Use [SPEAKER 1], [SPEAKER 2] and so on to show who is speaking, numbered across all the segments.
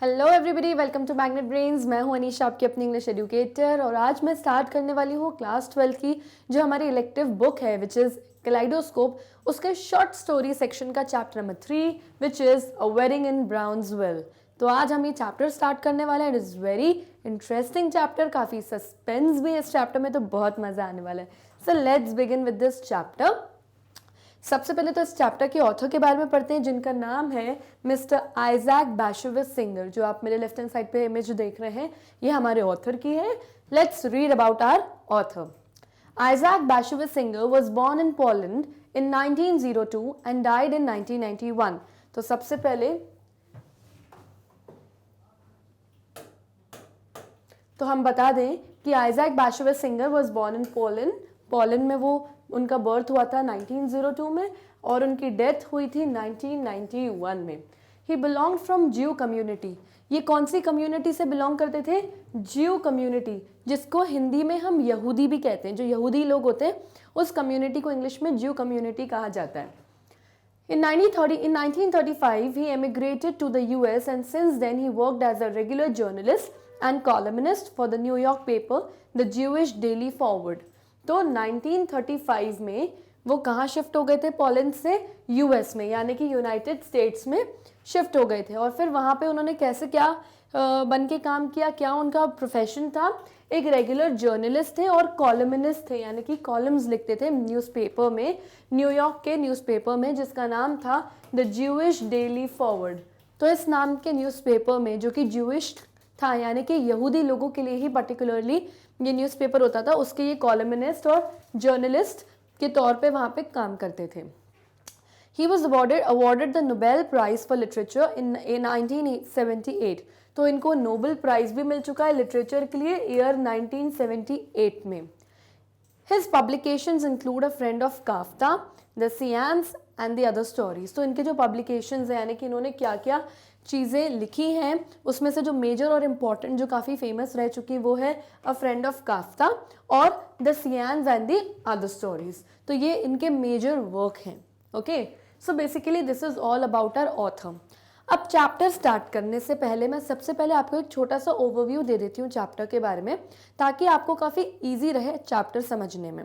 [SPEAKER 1] Hello everybody, welcome to Magnet Brains. मैं हूं अनीशा, आपकी अपनी इंग्लिश एजुकेटर, और आज मैं स्टार्ट करने वाली हूं क्लास 12 की जो हमारी इलेक्टिव बुक है विच इज़ कैलेडोस्कोप, उसके शॉर्ट स्टोरी सेक्शन का chapter number 3 which is a wedding in Brownsville. तो आज हम ये चैप्टर स्टार्ट करने वाले हैं। It is very interesting chapter, काफ़ी सस्पेंस भी है इस चैप्टर में, तो बहुत मज़ा आने वाला है। So let's begin with this chapter. सबसे पहले तो इस चैप्टर के ऑथर के बारे में पढ़ते हैं, जिनका नाम है मिस्टर आइजैक बैशेविस सिंगर। जो आप मेरे लेफ्ट हैंड साइड पे इमेज देख रहे हैं, ये हमारे ऑथर की है। Let's read about our author. Isaac Bashevis Singer was born in Poland in 1902 and died in 1991. तो सबसे पहले तो हम बता दें कि Isaac Bashevis Singer was born in Poland में वो उनका बर्थ हुआ था 1902 में और उनकी डेथ हुई थी 1991 में। ही बिलोंग फ्रॉम ज्यू कम्युनिटी। ये कौन सी कम्युनिटी से बिलोंग करते थे? ज्यू कम्युनिटी, जिसको हिंदी में हम यहूदी भी कहते हैं। जो यहूदी लोग होते हैं उस कम्युनिटी को इंग्लिश में ज्यू कम्युनिटी कहा जाता है। In 1935, he emigrated to the US, and since then he worked as a regular journalist and columnist for the New York paper, the Jewish Daily Forward. तो 1935 में वो कहाँ शिफ्ट हो गए थे? पोलैंड से यूएस में, यानी कि यूनाइटेड स्टेट्स में शिफ्ट हो गए थे। और फिर वहाँ पे उन्होंने कैसे क्या बन के काम किया, क्या उनका प्रोफेशन था? एक रेगुलर जर्नलिस्ट थे और कॉलमनिस्ट थे, यानी कि कॉलम्स लिखते थे न्यूज़पेपर में, न्यूयॉर्क के न्यूज़पेपर में, जिसका नाम था द ज्यूइश डेली फॉरवर्ड। तो इस नाम के न्यूज़पेपर में, जो कि ज्यूइश था यानी कि यहूदी लोगों के लिए ही पर्टिकुलरली ये न्यूज़पेपर होता था, उसके ये कॉलमनिस्ट और जर्नलिस्ट के तौर पे वहाँ पे काम करते थे। He was awarded the Nobel Prize for Literature in 1978. तो इनको नोबेल प्राइज भी मिल चुका है लिटरेचर के लिए ईयर 1978 में। His publications include A Friend of Kafka, The Seance and the Other Stories. तो इनके जो publications हैं, यानी कि इन्होंने क्या क्या चीज़ें लिखी हैं, उसमें से जो मेजर और इम्पॉर्टेंट जो काफ़ी फेमस रह चुकी वो है अ फ्रेंड ऑफ काफ्का और the seance and the other stories. तो ये इनके मेजर वर्क हैं। Okay, so basically this is all about our author. अब चैप्टर स्टार्ट करने से पहले मैं सबसे पहले आपको एक छोटा सा ओवरव्यू दे देती हूँ चैप्टर के बारे में, ताकि आपको काफ़ी ईजी रहे चैप्टर समझने में।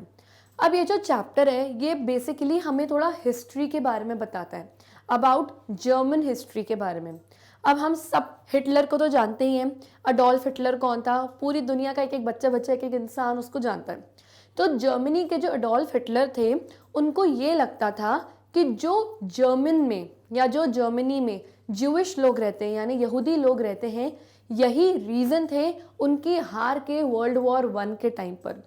[SPEAKER 1] अब ये जो चैप्टर है ये बेसिकली हमें थोड़ा हिस्ट्री के बारे में बताता है, अबाउट जर्मन हिस्ट्री के बारे में। अब हम सब हिटलर को तो जानते ही हैं। अडोल्फ हिटलर कौन था? पूरी दुनिया का एक एक बच्चा एक एक इंसान उसको जानता है। तो जर्मनी के जो अडोल्फ हिटलर थे, उनको ये लगता था कि जो जर्मन में या जो जर्मनी में ज्यूइश लोग रहते हैं, यानी यहूदी लोग रहते हैं, यही रीज़न थे उनकी हार के वर्ल्ड वॉर 1 के टाइम पर।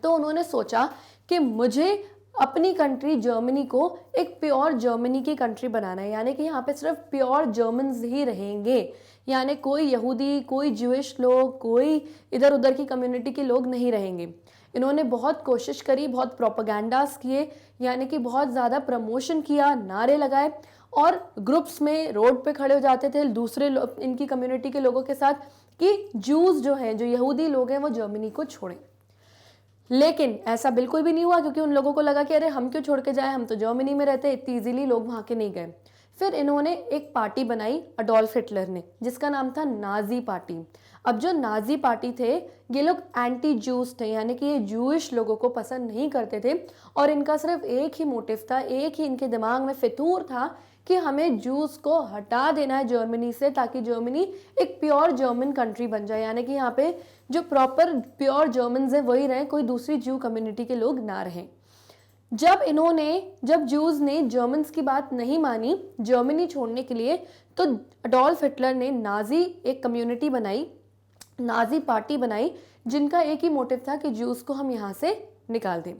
[SPEAKER 1] तो उन्होंने सोचा कि मुझे अपनी कंट्री जर्मनी को एक प्योर जर्मनी की कंट्री बनाना है, यानी कि यहाँ पे सिर्फ प्योर जर्मन्स ही रहेंगे, यानी कोई यहूदी, कोई ज्यूइश लोग, कोई इधर उधर की कम्युनिटी के लोग नहीं रहेंगे। इन्होंने बहुत कोशिश करी, बहुत प्रोपेगेंडास किए, यानी कि बहुत ज़्यादा प्रमोशन किया, नारे लगाए और ग्रुप्स में रोड पे खड़े हो जाते थे दूसरे इनकी कम्युनिटी के लोगों के साथ कि जूस जो हैं, जो यहूदी लोग हैं, वो जर्मनी को छोड़ें। लेकिन ऐसा बिल्कुल भी नहीं हुआ, क्योंकि उन लोगों को लगा कि अरे हम क्यों छोड़ के जाए, हम तो जर्मनी में रहते, इतनी इजीली लोग वहाँ के नहीं गए। फिर इन्होंने एक पार्टी बनाई अडोल्फ हिटलर ने, जिसका नाम था नाजी पार्टी। अब जो नाजी पार्टी थे, ये लोग एंटी जूस थे, यानी कि ये जूइश लोगों को पसंद नहीं करते थे और इनका सिर्फ एक ही मोटिव था, एक ही इनके दिमाग में फितूर था कि हमें जूस को हटा देना है जर्मनी से, ताकि जर्मनी एक प्योर जर्मन कंट्री बन जाए, यानी कि यहाँ पे जो प्रॉपर प्योर जर्मन्स हैं वही रहें, कोई दूसरी जू कम्युनिटी के लोग ना रहें। जब जूस ने जर्मन्स की बात नहीं मानी जर्मनी छोड़ने के लिए, तो अडोल्फ हिटलर ने नाजी एक कम्युनिटी बनाई, नाजी पार्टी बनाई, जिनका एक ही मोटिव था कि जूस को हम यहाँ से निकाल दें।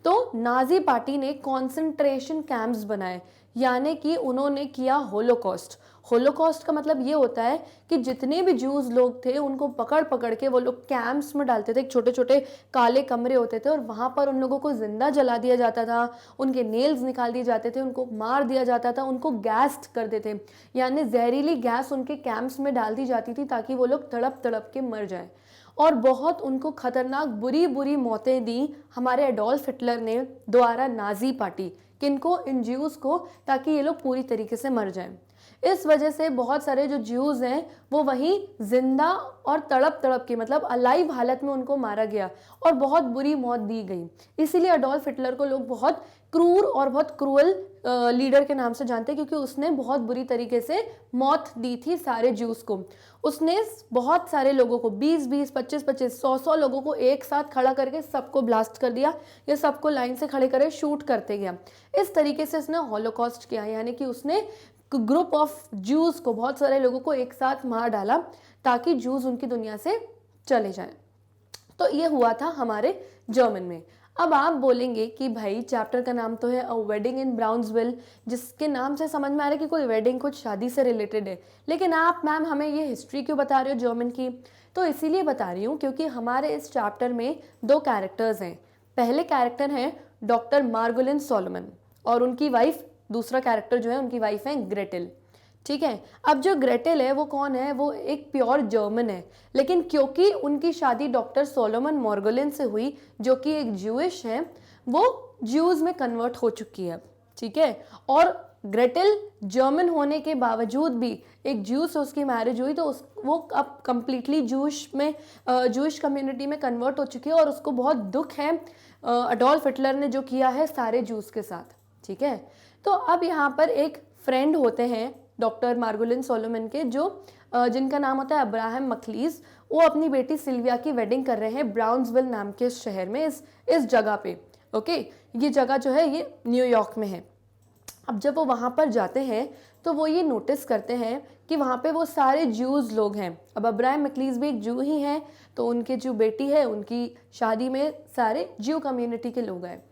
[SPEAKER 1] तो नाजी पार्टी ने कॉन्सेंट्रेशन कैंप्स बनाए, यानी कि उन्होंने किया होलोकॉस्ट। होलोकॉस्ट का मतलब ये होता है कि जितने भी जूस लोग थे उनको पकड़ पकड़ के वो लोग कैंप्स में डालते थे। छोटे छोटे काले कमरे होते थे और वहाँ पर उन लोगों को जिंदा जला दिया जाता था, उनके नेल्स निकाल दिए जाते थे, उनको मार दिया जाता था, उनको गैस कर देते, यानी जहरीली गैस उनके कैंप्स में डाल दी जाती थी ताकि वो लोग तड़प तड़प के मर जाएं। और बहुत उनको खतरनाक बुरी बुरी मौतें दी हमारे एडोल्फ हिटलर ने द्वारा नाजी पार्टी, किनको? इन ज्यूज को, ताकि ये लोग पूरी तरीके से मर जाएं। इस वजह से बहुत सारे जो ज्यूज हैं वो वहीं जिंदा और तड़प तड़प के, मतलब अलाइव हालत में उनको मारा गया और बहुत बुरी मौत दी गई। इसीलिए अडोल्फ हिटलर को लोग बहुत क्रूर और बहुत क्रूअल लीडर के नाम से जानते हैं, क्योंकि उसने बहुत बुरी तरीके से मौत दी थी सारे ज्यूज को। उसने बहुत सारे लोगों को 20-20, 25-25, 100-100 लोगों को एक साथ खड़ा करके सबको ब्लास्ट कर दिया, या सबको लाइन से खड़े करे शूट करते गया। इस तरीके से उसने हॉलोकॉस्ट किया, यानी कि उसने ग्रुप ऑफ ज्यूज को, बहुत सारे लोगों को एक साथ मार डाला ताकि ज्यूज उनकी दुनिया से चले जाएं। तो ये हुआ था हमारे जर्मन में। अब आप बोलेंगे कि भाई चैप्टर का नाम तो है अ वेडिंग इन ब्राउन्सविल, जिसके नाम से समझ में आ रहा है कि कोई वेडिंग कुछ शादी से रिलेटेड है, लेकिन आप मैम हमें ये हिस्ट्री क्यों बता रहे हो जर्मन की? तो इसीलिए बता रही हूँ क्योंकि हमारे इस चैप्टर में 2 कैरेक्टर्स हैं। पहले कैरेक्टर हैं डॉक्टर मार्गोलिन सोलोमन और उनकी वाइफ, दूसरा कैरेक्टर जो है उनकी वाइफ है ग्रेटेल। ठीक है, अब जो ग्रेटेल है वो कौन है? वो एक प्योर जर्मन है, लेकिन क्योंकि उनकी शादी डॉक्टर सोलोमन मार्गोलिन से हुई जो कि एक ज्यूइश है, वो ज्यूज में कन्वर्ट हो चुकी है। ठीक है, और ग्रेटेल जर्मन होने के बावजूद भी एक ज्यू से उसकी मैरिज हुई, तो वो अब कंप्लीटली जूइश कम्युनिटी में कन्वर्ट हो चुकी है और उसको बहुत दुख है अडोल्फ हिटलर ने जो किया है सारे जूस के साथ। ठीक है, तो अब यहाँ पर एक फ्रेंड होते हैं डॉक्टर मार्गोलिन सोलोमन के, जो जिनका नाम होता है अब्राहम मखलीज। वो अपनी बेटी सिल्विया की वेडिंग कर रहे हैं ब्राउन्सविल नाम के शहर में, इस जगह पे। ओके, ये जगह जो है ये न्यूयॉर्क में है। अब जब वो वहाँ पर जाते हैं तो वो ये नोटिस करते हैं कि वहाँ पे वो सारे ज्यूज लोग हैं। अब अब्राहम मखलीज भी एक ज्यू ही हैं, तो उनके जो बेटी है उनकी शादी में सारे ज्यू कम्युनिटी के लोग हैं।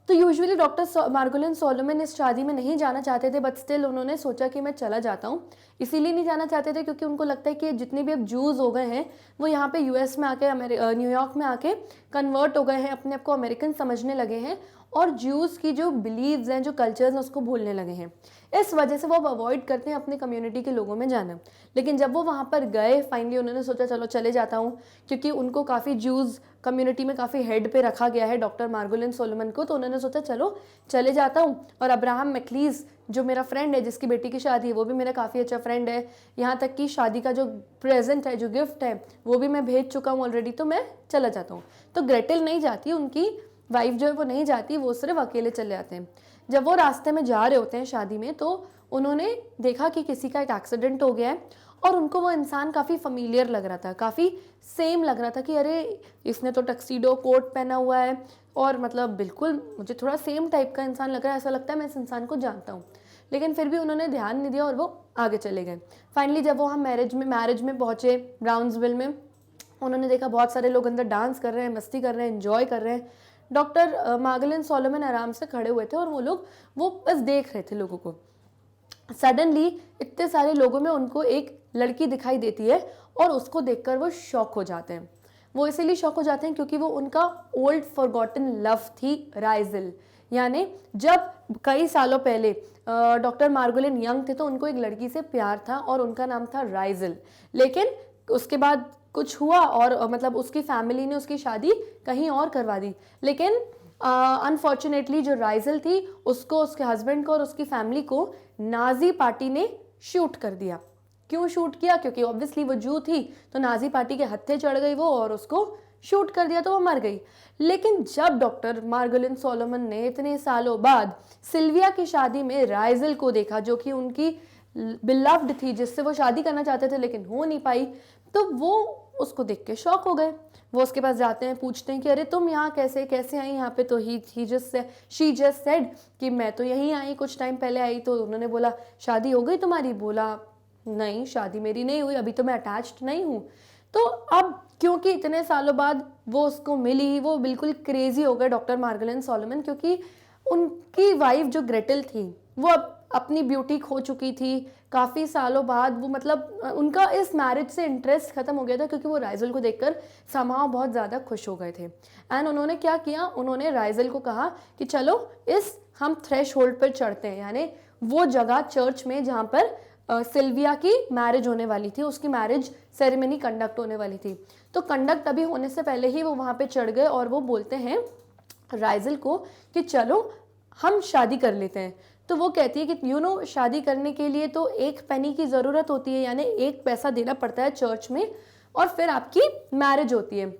[SPEAKER 1] तो यूजुअली डॉक्टर मार्गोलिन सोलोमन इस शादी में नहीं जाना चाहते थे, बट स्टिल उन्होंने सोचा कि मैं चला जाता हूँ। इसीलिए नहीं जाना चाहते थे क्योंकि उनको लगता है कि जितने भी अब जूज हो गए हैं वो यहाँ पे यूएस में आके, न्यूयॉर्क में आके कन्वर्ट हो गए हैं, अपने आप को अमेरिकन समझने लगे हैं और ज्यूज की जो बिलीव्स हैं, जो कल्चर्स हैं, उसको भूलने लगे हैं। इस वजह से वो अवॉइड करते हैं अपने कम्युनिटी के लोगों में जाना। लेकिन जब वो वहाँ पर गए, फाइनली उन्होंने सोचा चलो चले जाता हूँ, क्योंकि उनको काफ़ी ज्यूज कम्युनिटी में काफ़ी हेड पे रखा गया है डॉक्टर मार्गोलिन सोलोमन को, तो उन्होंने सोचा चलो चले जाता हूँ। और अब्राहम मखलीज जो मेरा फ्रेंड है, जिसकी बेटी की शादी है, वो भी मेरा काफ़ी अच्छा फ्रेंड है। यहाँ तक कि शादी का जो प्रेजेंट है, जो गिफ्ट है, वो भी मैं भेज चुका हूँ ऑलरेडी, तो मैं चला जाता हूँ। तो ग्रेटेल नहीं जाती, उनकी वाइफ जो है वो नहीं जाती, वो सिर्फ अकेले चले जाते हैं। जब वो रास्ते में जा रहे होते हैं शादी में, तो उन्होंने देखा कि किसी का एक एक्सीडेंट हो गया है और उनको वो इंसान काफ़ी फमीलियर लग रहा था, काफ़ी सेम लग रहा था कि अरे इसने तो टक्सीडो कोट पहना हुआ है और मतलब बिल्कुल मुझे थोड़ा सेम टाइप का इंसान लग रहा है, ऐसा लगता है मैं इस इंसान को जानता हूँ। लेकिन फिर भी उन्होंने ध्यान नहीं दिया और वो आगे चले गए। फाइनली जब वो हम मैरिज में पहुँचे ब्राउन्सविल में, उन्होंने देखा बहुत सारे लोग अंदर डांस कर रहे हैं, मस्ती कर रहे हैं, एंजॉय कर रहे हैं। डॉक्टर मार्गोलिन सोलोमन आराम से खड़े हुए थे और वो बस देख रहे थे लोगों को। सडनली इतने सारे लोगों में उनको एक लड़की दिखाई देती है और उसको देखकर वो शॉक हो जाते हैं। वो इसीलिए शॉक हो जाते हैं क्योंकि वो उनका ओल्ड फॉरगॉटन लव थी, राइजल। यानी जब कई सालों पहले डॉक्टर मार्गोलिन यंग थे तो उनको एक लड़की से प्यार था और उनका नाम था राइजल। लेकिन उसके बाद कुछ हुआ और मतलब उसकी फैमिली ने उसकी शादी कहीं और करवा दी। लेकिन अनफॉर्चुनेटली जो राइजल थी उसको, उसके हस्बैंड को और उसकी फैमिली को नाजी पार्टी ने शूट कर दिया। क्यों शूट किया? क्योंकि ऑब्वियसली वो जू थी, तो नाजी पार्टी के हत्थे चढ़ गई वो और उसको शूट कर दिया, तो वो मर गई। लेकिन जब डॉक्टर मार्गोलिन सोलोमन ने इतने सालों बाद सिल्विया की शादी में राइजल को देखा, जो कि उनकी बिलव्ड थी, जिससे वो शादी करना चाहते थे लेकिन हो नहीं पाई, तो वो उसको देख के शॉक हो गए। वो उसके पास जाते हैं, पूछते हैं कि अरे तुम यहाँ कैसे आई यहाँ पे? तो शी जस्ट सेड कि मैं तो यहीं आई, कुछ टाइम पहले आई। तो उन्होंने बोला शादी हो गई तुम्हारी? बोला नहीं, शादी मेरी नहीं हुई, अभी तो मैं अटैच्ड नहीं हूँ। तो अब क्योंकि इतने सालों बाद वो उसको मिली, वो बिल्कुल क्रेजी हो गए डॉक्टर मार्गोलिन सोलोमन, क्योंकि उनकी वाइफ जो ग्रेटेल थी वो अब अपनी ब्यूटी खो चुकी थी। काफ़ी सालों बाद वो मतलब उनका इस मैरिज से इंटरेस्ट खत्म हो गया था, क्योंकि वो राइजल को देखकर समाव बहुत ज़्यादा खुश हो गए थे। एंड उन्होंने क्या किया, उन्होंने राइजल को कहा कि चलो हम थ्रेश होल्ड पर चढ़ते हैं, यानी वो जगह चर्च में जहाँ पर सिल्विया की मैरिज होने वाली थी, उसकी मैरिज सेरेमनी कंडक्ट होने वाली थी। तो कंडक्ट अभी होने से पहले ही वो वहाँ पे चढ़ गए और वो बोलते हैं राइजल को कि चलो हम शादी कर लेते हैं। तो वो कहती है कि यू नो शादी करने के लिए तो 1 पेनी की ज़रूरत होती है, यानी 1 पैसा देना पड़ता है चर्च में, और फिर आपकी मैरिज होती है।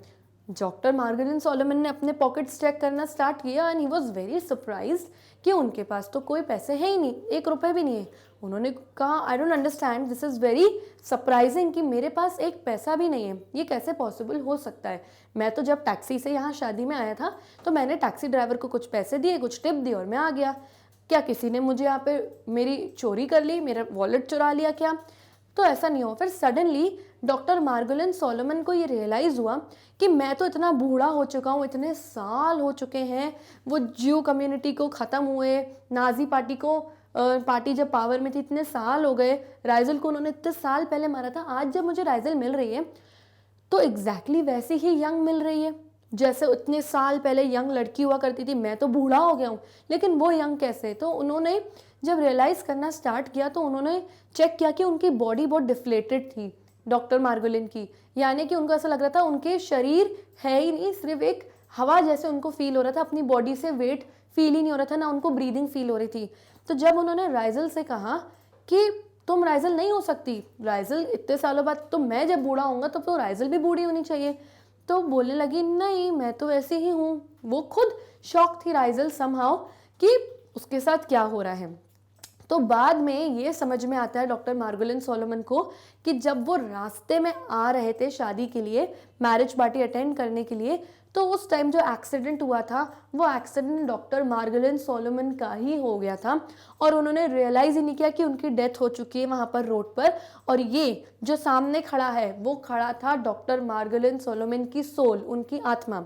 [SPEAKER 1] डॉक्टर मार्गरेट सोलोमन ने अपने पॉकेट्स चेक करना स्टार्ट किया and he was very surprised कि उनके पास तो कोई पैसे है ही नहीं, 1 रुपए भी नहीं है। उन्होंने कहा I don't understand, this is very surprising कि मेरे पास 1 पैसा भी नहीं है, ये कैसे पॉसिबल हो सकता है। मैं तो जब टैक्सी से यहाँ शादी में आया था तो मैंने टैक्सी ड्राइवर को कुछ पैसे दिए, कुछ टिप दी और मैं आ गया। क्या किसी ने मुझे यहाँ पे मेरी चोरी कर ली, मेरा वॉलेट चुरा लिया क्या? तो ऐसा नहीं हुआ। फिर सडनली डॉक्टर मार्गरेट सोलोमन को ये रियलाइज़ हुआ कि मैं तो इतना बूढ़ा हो चुका हूँ, इतने साल हो चुके हैं, वो ज्यू कम्युनिटी को ख़त्म हुए, नाजी पार्टी जब पावर में थी इतने साल हो गए, राइजल को उन्होंने इतने साल पहले मारा था। आज जब मुझे राइजल मिल रही है तो एग्जैक्टली वैसी ही यंग मिल रही है जैसे इतने साल पहले यंग लड़की हुआ करती थी। मैं तो बूढ़ा हो गया हूँ, लेकिन वो यंग कैसे? तो उन्होंने जब रियलाइज़ करना स्टार्ट किया तो उन्होंने चेक किया कि उनकी बॉडी बहुत डिफ्लेटेड थी डॉक्टर मार्गोलिन की, यानी कि उनको ऐसा लग रहा था उनके शरीर है ही नहीं, सिर्फ एक हवा जैसे उनको फील हो रहा था, अपनी बॉडी से वेट फील ही नहीं हो रहा था, ना उनको ब्रीदिंग फील हो रही थी। तो जब उन्होंने राइजल से कहा कि तुम राइजल नहीं हो सकती, राइजल इतने सालों बाद, तो मैं जब बूढ़ा होऊंगा तो राइजल भी बूढ़ी होनी चाहिए, तो बोलने लगी नहीं मैं तो वैसे ही हूँ। वो खुद शॉक थी राइजल समहाउ कि उसके साथ क्या हो रहा है। तो बाद में ये समझ में आता है डॉक्टर मार्गरेट सोलोमन को कि जब वो रास्ते में आ रहे थे शादी के लिए, मैरिज पार्टी अटेंड करने के लिए, तो उस टाइम जो एक्सीडेंट हुआ था वो एक्सीडेंट डॉक्टर मार्गरेट सोलोमन का ही हो गया था, और उन्होंने रियलाइज़ ही नहीं किया कि उनकी डेथ हो चुकी है वहाँ पर रोड पर। और ये जो सामने खड़ा है वो खड़ा था डॉक्टर मार्गरेट सोलोमन की सोल, उनकी आत्मा।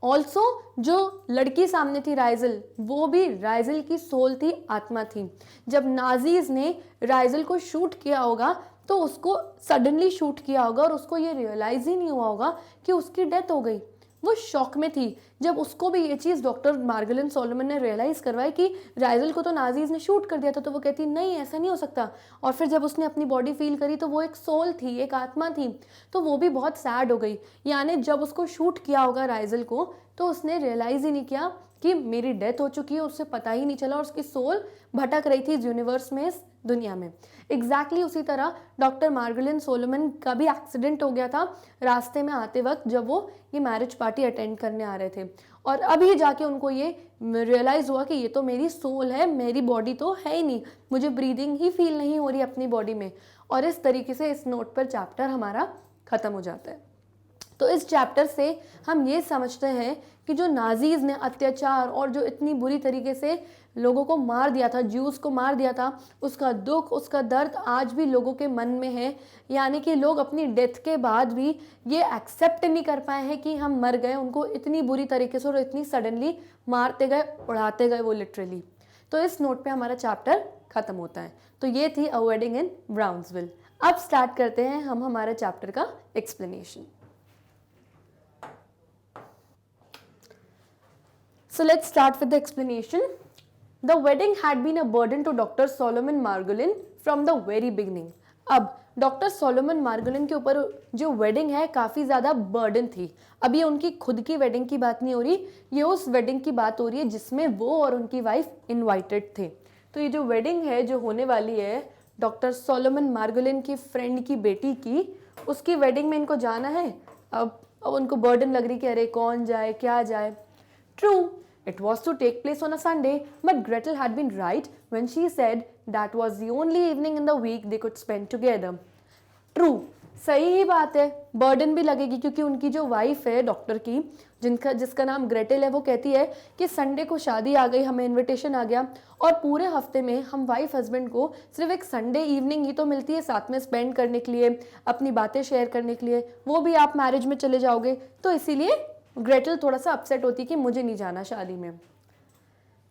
[SPEAKER 1] ऑल्सो जो लड़की सामने थी राइजल, वो भी राइजल की सोल थी, आत्मा थी। जब नाजीज ने राइजल को शूट किया होगा तो उसको सडनली शूट किया होगा और उसको ये रियलाइज़ ही नहीं हुआ होगा कि उसकी डेथ हो गई। वो शॉक में थी। जब उसको भी ये चीज़ डॉक्टर मार्गरेट सोलोमन ने रियलाइज़ करवाई कि राइजल को तो नाजीज ने शूट कर दिया था, तो वो कहती नहीं ऐसा नहीं हो सकता। और फिर जब उसने अपनी बॉडी फील करी तो वो एक सोल थी, एक आत्मा थी, तो वो भी बहुत सैड हो गई। यानी जब उसको शूट किया होगा राइजल को तो उसने रियलाइज़ ही नहीं किया कि मेरी डेथ हो चुकी है, उससे पता ही नहीं चला और उसकी सोल भटक रही थी इस यूनिवर्स में, इस दुनिया में। एग्जैक्टली उसी तरह डॉक्टर मार्गरेट सोलोमन का भी एक्सीडेंट हो गया था रास्ते में आते वक्त, जब वो ये मैरिज पार्टी अटेंड करने आ रहे थे, और अभी जाके उनको ये रियलाइज़ हुआ कि ये तो मेरी सोल है, मेरी बॉडी तो है ही नहीं, मुझे ब्रीदिंग ही फील नहीं हो रही अपनी बॉडी में। और इस तरीके से इस नोट पर चैप्टर हमारा ख़त्म हो जाता है। तो इस चैप्टर से हम ये समझते हैं कि जो नाजीज ने अत्याचार और जो इतनी बुरी तरीके से लोगों को मार दिया था, ज्यूज़ को मार दिया था, उसका दुख, उसका दर्द आज भी लोगों के मन में है। यानी कि लोग अपनी डेथ के बाद भी ये एक्सेप्ट नहीं कर पाए हैं कि हम मर गए, उनको इतनी बुरी तरीके से और इतनी सडनली मारते गए, उड़ाते गए वो लिटरली। तो इस नोट पे हमारा चैप्टर ख़त्म होता है। तो ये थी अ वेडिंग इन ब्राउन्सविल। अब स्टार्ट करते हैं हम हमारे चैप्टर का explanation. So let's start with the explanation. The wedding had been a burden to Dr. Solomon Margolin from the very beginning. अब डॉक्टर सोलोमन मार्गोलिन के ऊपर जो वेडिंग है काफ़ी ज़्यादा बर्डन थी। अब ये उनकी खुद की वेडिंग की बात नहीं हो रही, ये उस वेडिंग की बात हो रही है जिसमें वो और उनकी वाइफ इनवाइटेड थे। तो ये जो वेडिंग है जो होने वाली है डॉक्टर सोलोमन मार्गोलिन की फ्रेंड की बेटी की, उसकी वेडिंग में इनको जाना है। अब उनको बर्डन लग रही कि अरे कौन जाए, क्या जाए। True, it was to take place on a Sunday, but Gretel had been right when she said that was the only evening in the week they could spend together. True, सही ही बात है, बर्डन भी लगेगी क्योंकि उनकी जो wife है doctor की, जिसका नाम ग्रेटेल है, वो कहती है कि संडे को शादी आ गई, हमें इनविटेशन आ गया और पूरे हफ्ते में हम वाइफ हस्बैंड को सिर्फ एक संडे इवनिंग ही तो मिलती है साथ में स्पेंड करने के लिए, अपनी बातें शेयर करने के लिए, वो भी आप मैरिज में चले जाओगे। तो इसीलिए ग्रेटल थोड़ा सा अपसेट होती कि मुझे नहीं जाना शादी में।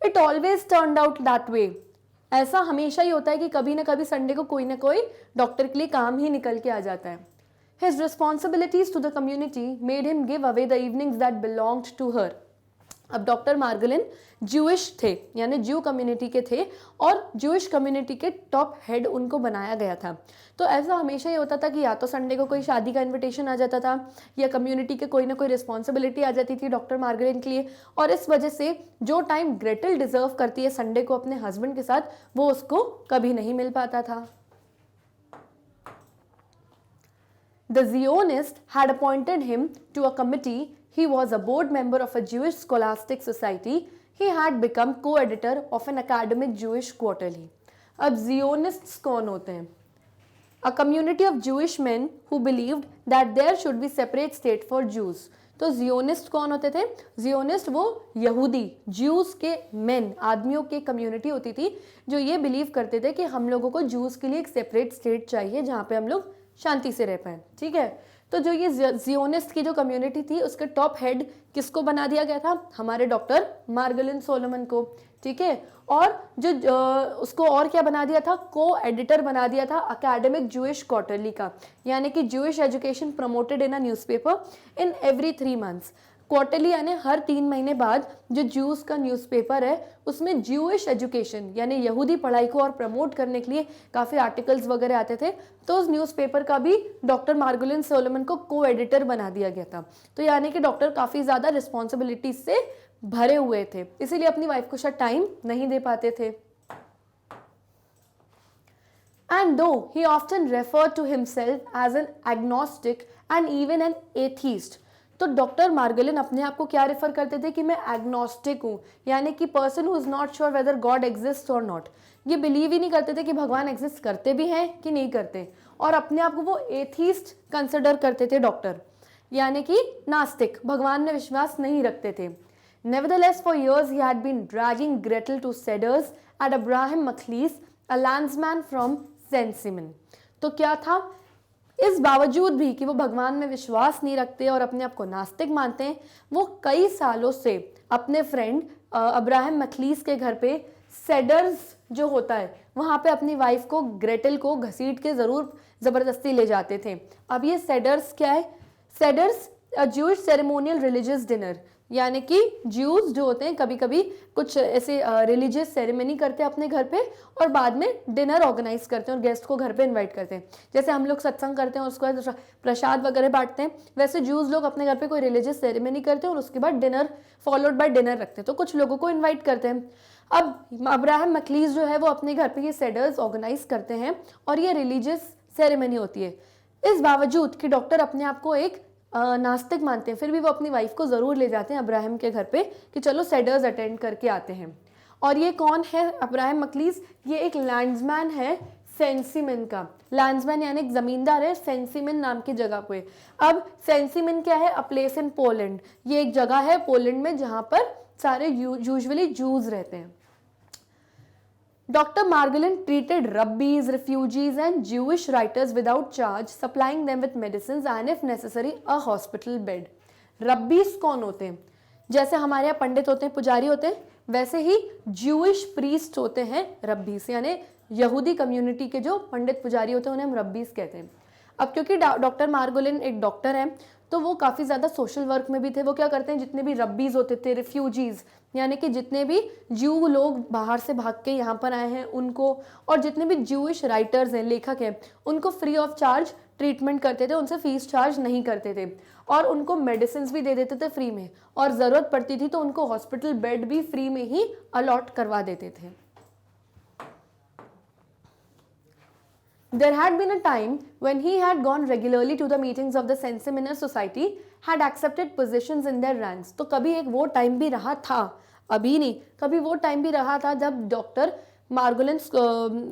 [SPEAKER 1] It always turned out that way. ऐसा हमेशा ही होता है कि कभी ना कभी संडे को कोई ना कोई डॉक्टर के लिए काम ही निकल के आ जाता है। His responsibilities to the community made him give away the evenings that belonged to her. अब डॉक्टर मार्गलिन ज्यूइश थे, यानी ज्यू कम्युनिटी के थे, और ज्यूइश कम्युनिटी के टॉप हेड उनको बनाया गया था। तो ऐसा हमेशा ही होता था कि या तो संडे को कोई शादी का इनविटेशन आ जाता था, या कम्युनिटी के कोई ना कोई रिस्पॉन्सिबिलिटी आ जाती थी डॉक्टर मार्गलिन के लिए, और इस वजह से जो टाइम ग्रेटल डिजर्व करती है संडे को अपने हस्बैंड के साथ, वो उसको कभी नहीं मिल पाता था। The Zionist had appointed him to a committee. He was a board member of a Jewish scholastic society. He had become co-editor of an academic Jewish quarterly. अब Zionists कौन होते हैं? A community of Jewish men who believed that there should be separate state for Jews. तो Zionist कौन होते थे? Zionist वो यहूदी ज्यूज के मेन, आदमियों की कम्युनिटी होती थी जो ये बिलीव करते थे कि हम लोगों को ज्यूज के लिए एक सेपरेट स्टेट चाहिए जहाँ पे हम लोग शांति से रह पाए। ठीक है, तो जो ये जियोनिस्ट की जो कम्युनिटी थी उसके टॉप हेड किसको बना दिया गया था? हमारे डॉक्टर मार्गलिन सोलोमन को। ठीक है, और जो उसको और क्या बना दिया था? को एडिटर बना दिया था अकेडमिक जूइश क्वार्टरली का, यानी कि Jewish education promoted in a newspaper in every 3 months. Quarterly यानी हर 3 महीने बाद जो ज्यूज का न्यूज़पेपर है उसमें ज्यूइश एजुकेशन यानी यहूदी पढ़ाई को और प्रमोट करने के लिए काफ़ी आर्टिकल्स वगैरह आते थे। तो उस न्यूज़पेपर का भी डॉक्टर मार्गलिन सोलोमन को को एडिटर बना दिया गया था। तो यानी कि डॉक्टर काफ़ी ज़्यादा रिस्पॉन्सिबिलिटीज से भरे हुए थे, इसीलिए अपनी वाइफ को शायद टाइम नहीं दे पाते थे। And though he often referred to himself as an agnostic and even an atheist, तो डॉक्टर मार्गलिन अपने आप को क्या रेफर करते थे कि मैं एग्नोस्टिक हूँ, यानी कि person who is not sure whether God exist और नॉट। ये बिलीव ही नहीं करते थे कि भगवान एग्जिस्ट करते भी हैं कि नहीं करते, और अपने आप को वो एथीस्ट कंसिडर करते थे डॉक्टर, यानी कि नास्तिक, भगवान में विश्वास नहीं रखते थे। Nevertheless, for years he had been dragging Gretel to Cedars at Abraham McLeish, a landsman from Saint-Simon। तो क्या था? इस बावजूद भी कि वो भगवान में विश्वास नहीं रखते और अपने आप को नास्तिक मानते हैं, वो कई सालों से अपने फ्रेंड अब्राहम मखलीस के घर पे सेडर्स जो होता है वहाँ पे अपनी वाइफ को ग्रेटल को घसीट के ज़रूर ज़बरदस्ती ले जाते थे। अब ये सेडर्स क्या है? Cedars Jewish ceremonial religious dinner, यानी कि ज्यूज जो होते हैं कभी कभी कुछ ऐसे रिलीजियस सेरेमनी करते हैं अपने घर पे और बाद में डिनर ऑर्गेनाइज करते हैं और गेस्ट को घर पे इनवाइट करते हैं। जैसे हम लोग सत्संग करते हैं उसके बाद प्रसाद वगैरह बांटते हैं, वैसे ज्यूज लोग अपने घर पे कोई रिलीजियस सेरेमनी करते हैं और उसके बाद डिनर फॉलोड बाय डिनर रखते हैं, तो कुछ लोगों को इन्वाइट करते हैं। अब अब्राहम मखलीस जो है वो अपने घर पे ये सेडर्स ऑर्गेनाइज करते हैं और ये रिलीजियस सेरेमनी होती है। इस बावजूद कि डॉक्टर अपने आप को एक नास्तिक मानते हैं, फिर भी वो अपनी वाइफ को ज़रूर ले जाते हैं अब्राहम के घर पे कि चलो सेडर्स अटेंड करके आते हैं। और ये कौन है अब्राहम मखलीस? ये एक लैंड्समैन है सेंसिमिन का। लैंड्समैन यानी एक ज़मींदार है सेंसिमिन नाम की जगह पे। अब सेंसिमिन क्या है? अ प्लेस इन पोलैंड। ये एक जगह है पोलैंड में जहाँ पर सारे यूजुअली जूज रहते हैं। Dr. Margolin treated rabbis, refugees and Jewish writers without charge, supplying them with medicines and if necessary a hospital bed. रब्बीस कौन होते हैं? जैसे हमारे यहाँ पंडित होते हैं, पुजारी होते हैं, वैसे ही ज्यूइश प्रीस्ट होते हैं रब्बीस, यानी यहूदी कम्युनिटी के जो पंडित पुजारी होते हैं उन्हें हम रब्बीस कहते हैं। अब क्योंकि डॉक्टर मार्गोलिन एक डॉक्टर हैं तो वो काफ़ी ज़्यादा सोशल वर्क में भी थे। वो क्या करते हैं, जितने भी रब्बीज़ होते थे, रिफ्यूजीज़ यानी कि जितने भी ज्यू लोग बाहर से भाग के यहाँ पर आए हैं उनको, और जितने भी ज्यूइश राइटर्स हैं, लेखक हैं, उनको फ्री ऑफ चार्ज ट्रीटमेंट करते थे, उनसे फीस चार्ज नहीं करते थे और उनको मेडिसिन भी दे देते थे फ्री में, और ज़रूरत पड़ती थी तो उनको हॉस्पिटल बेड भी फ्री में ही अलॉट करवा देते थे। There had been a time when he had gone regularly to the meetings of the Sensiminer Society, had accepted positions in their ranks। तो कभी एक वो टाइम भी रहा था, अभी नहीं, कभी वो टाइम भी रहा था जब डॉक्टर मार्गोलिन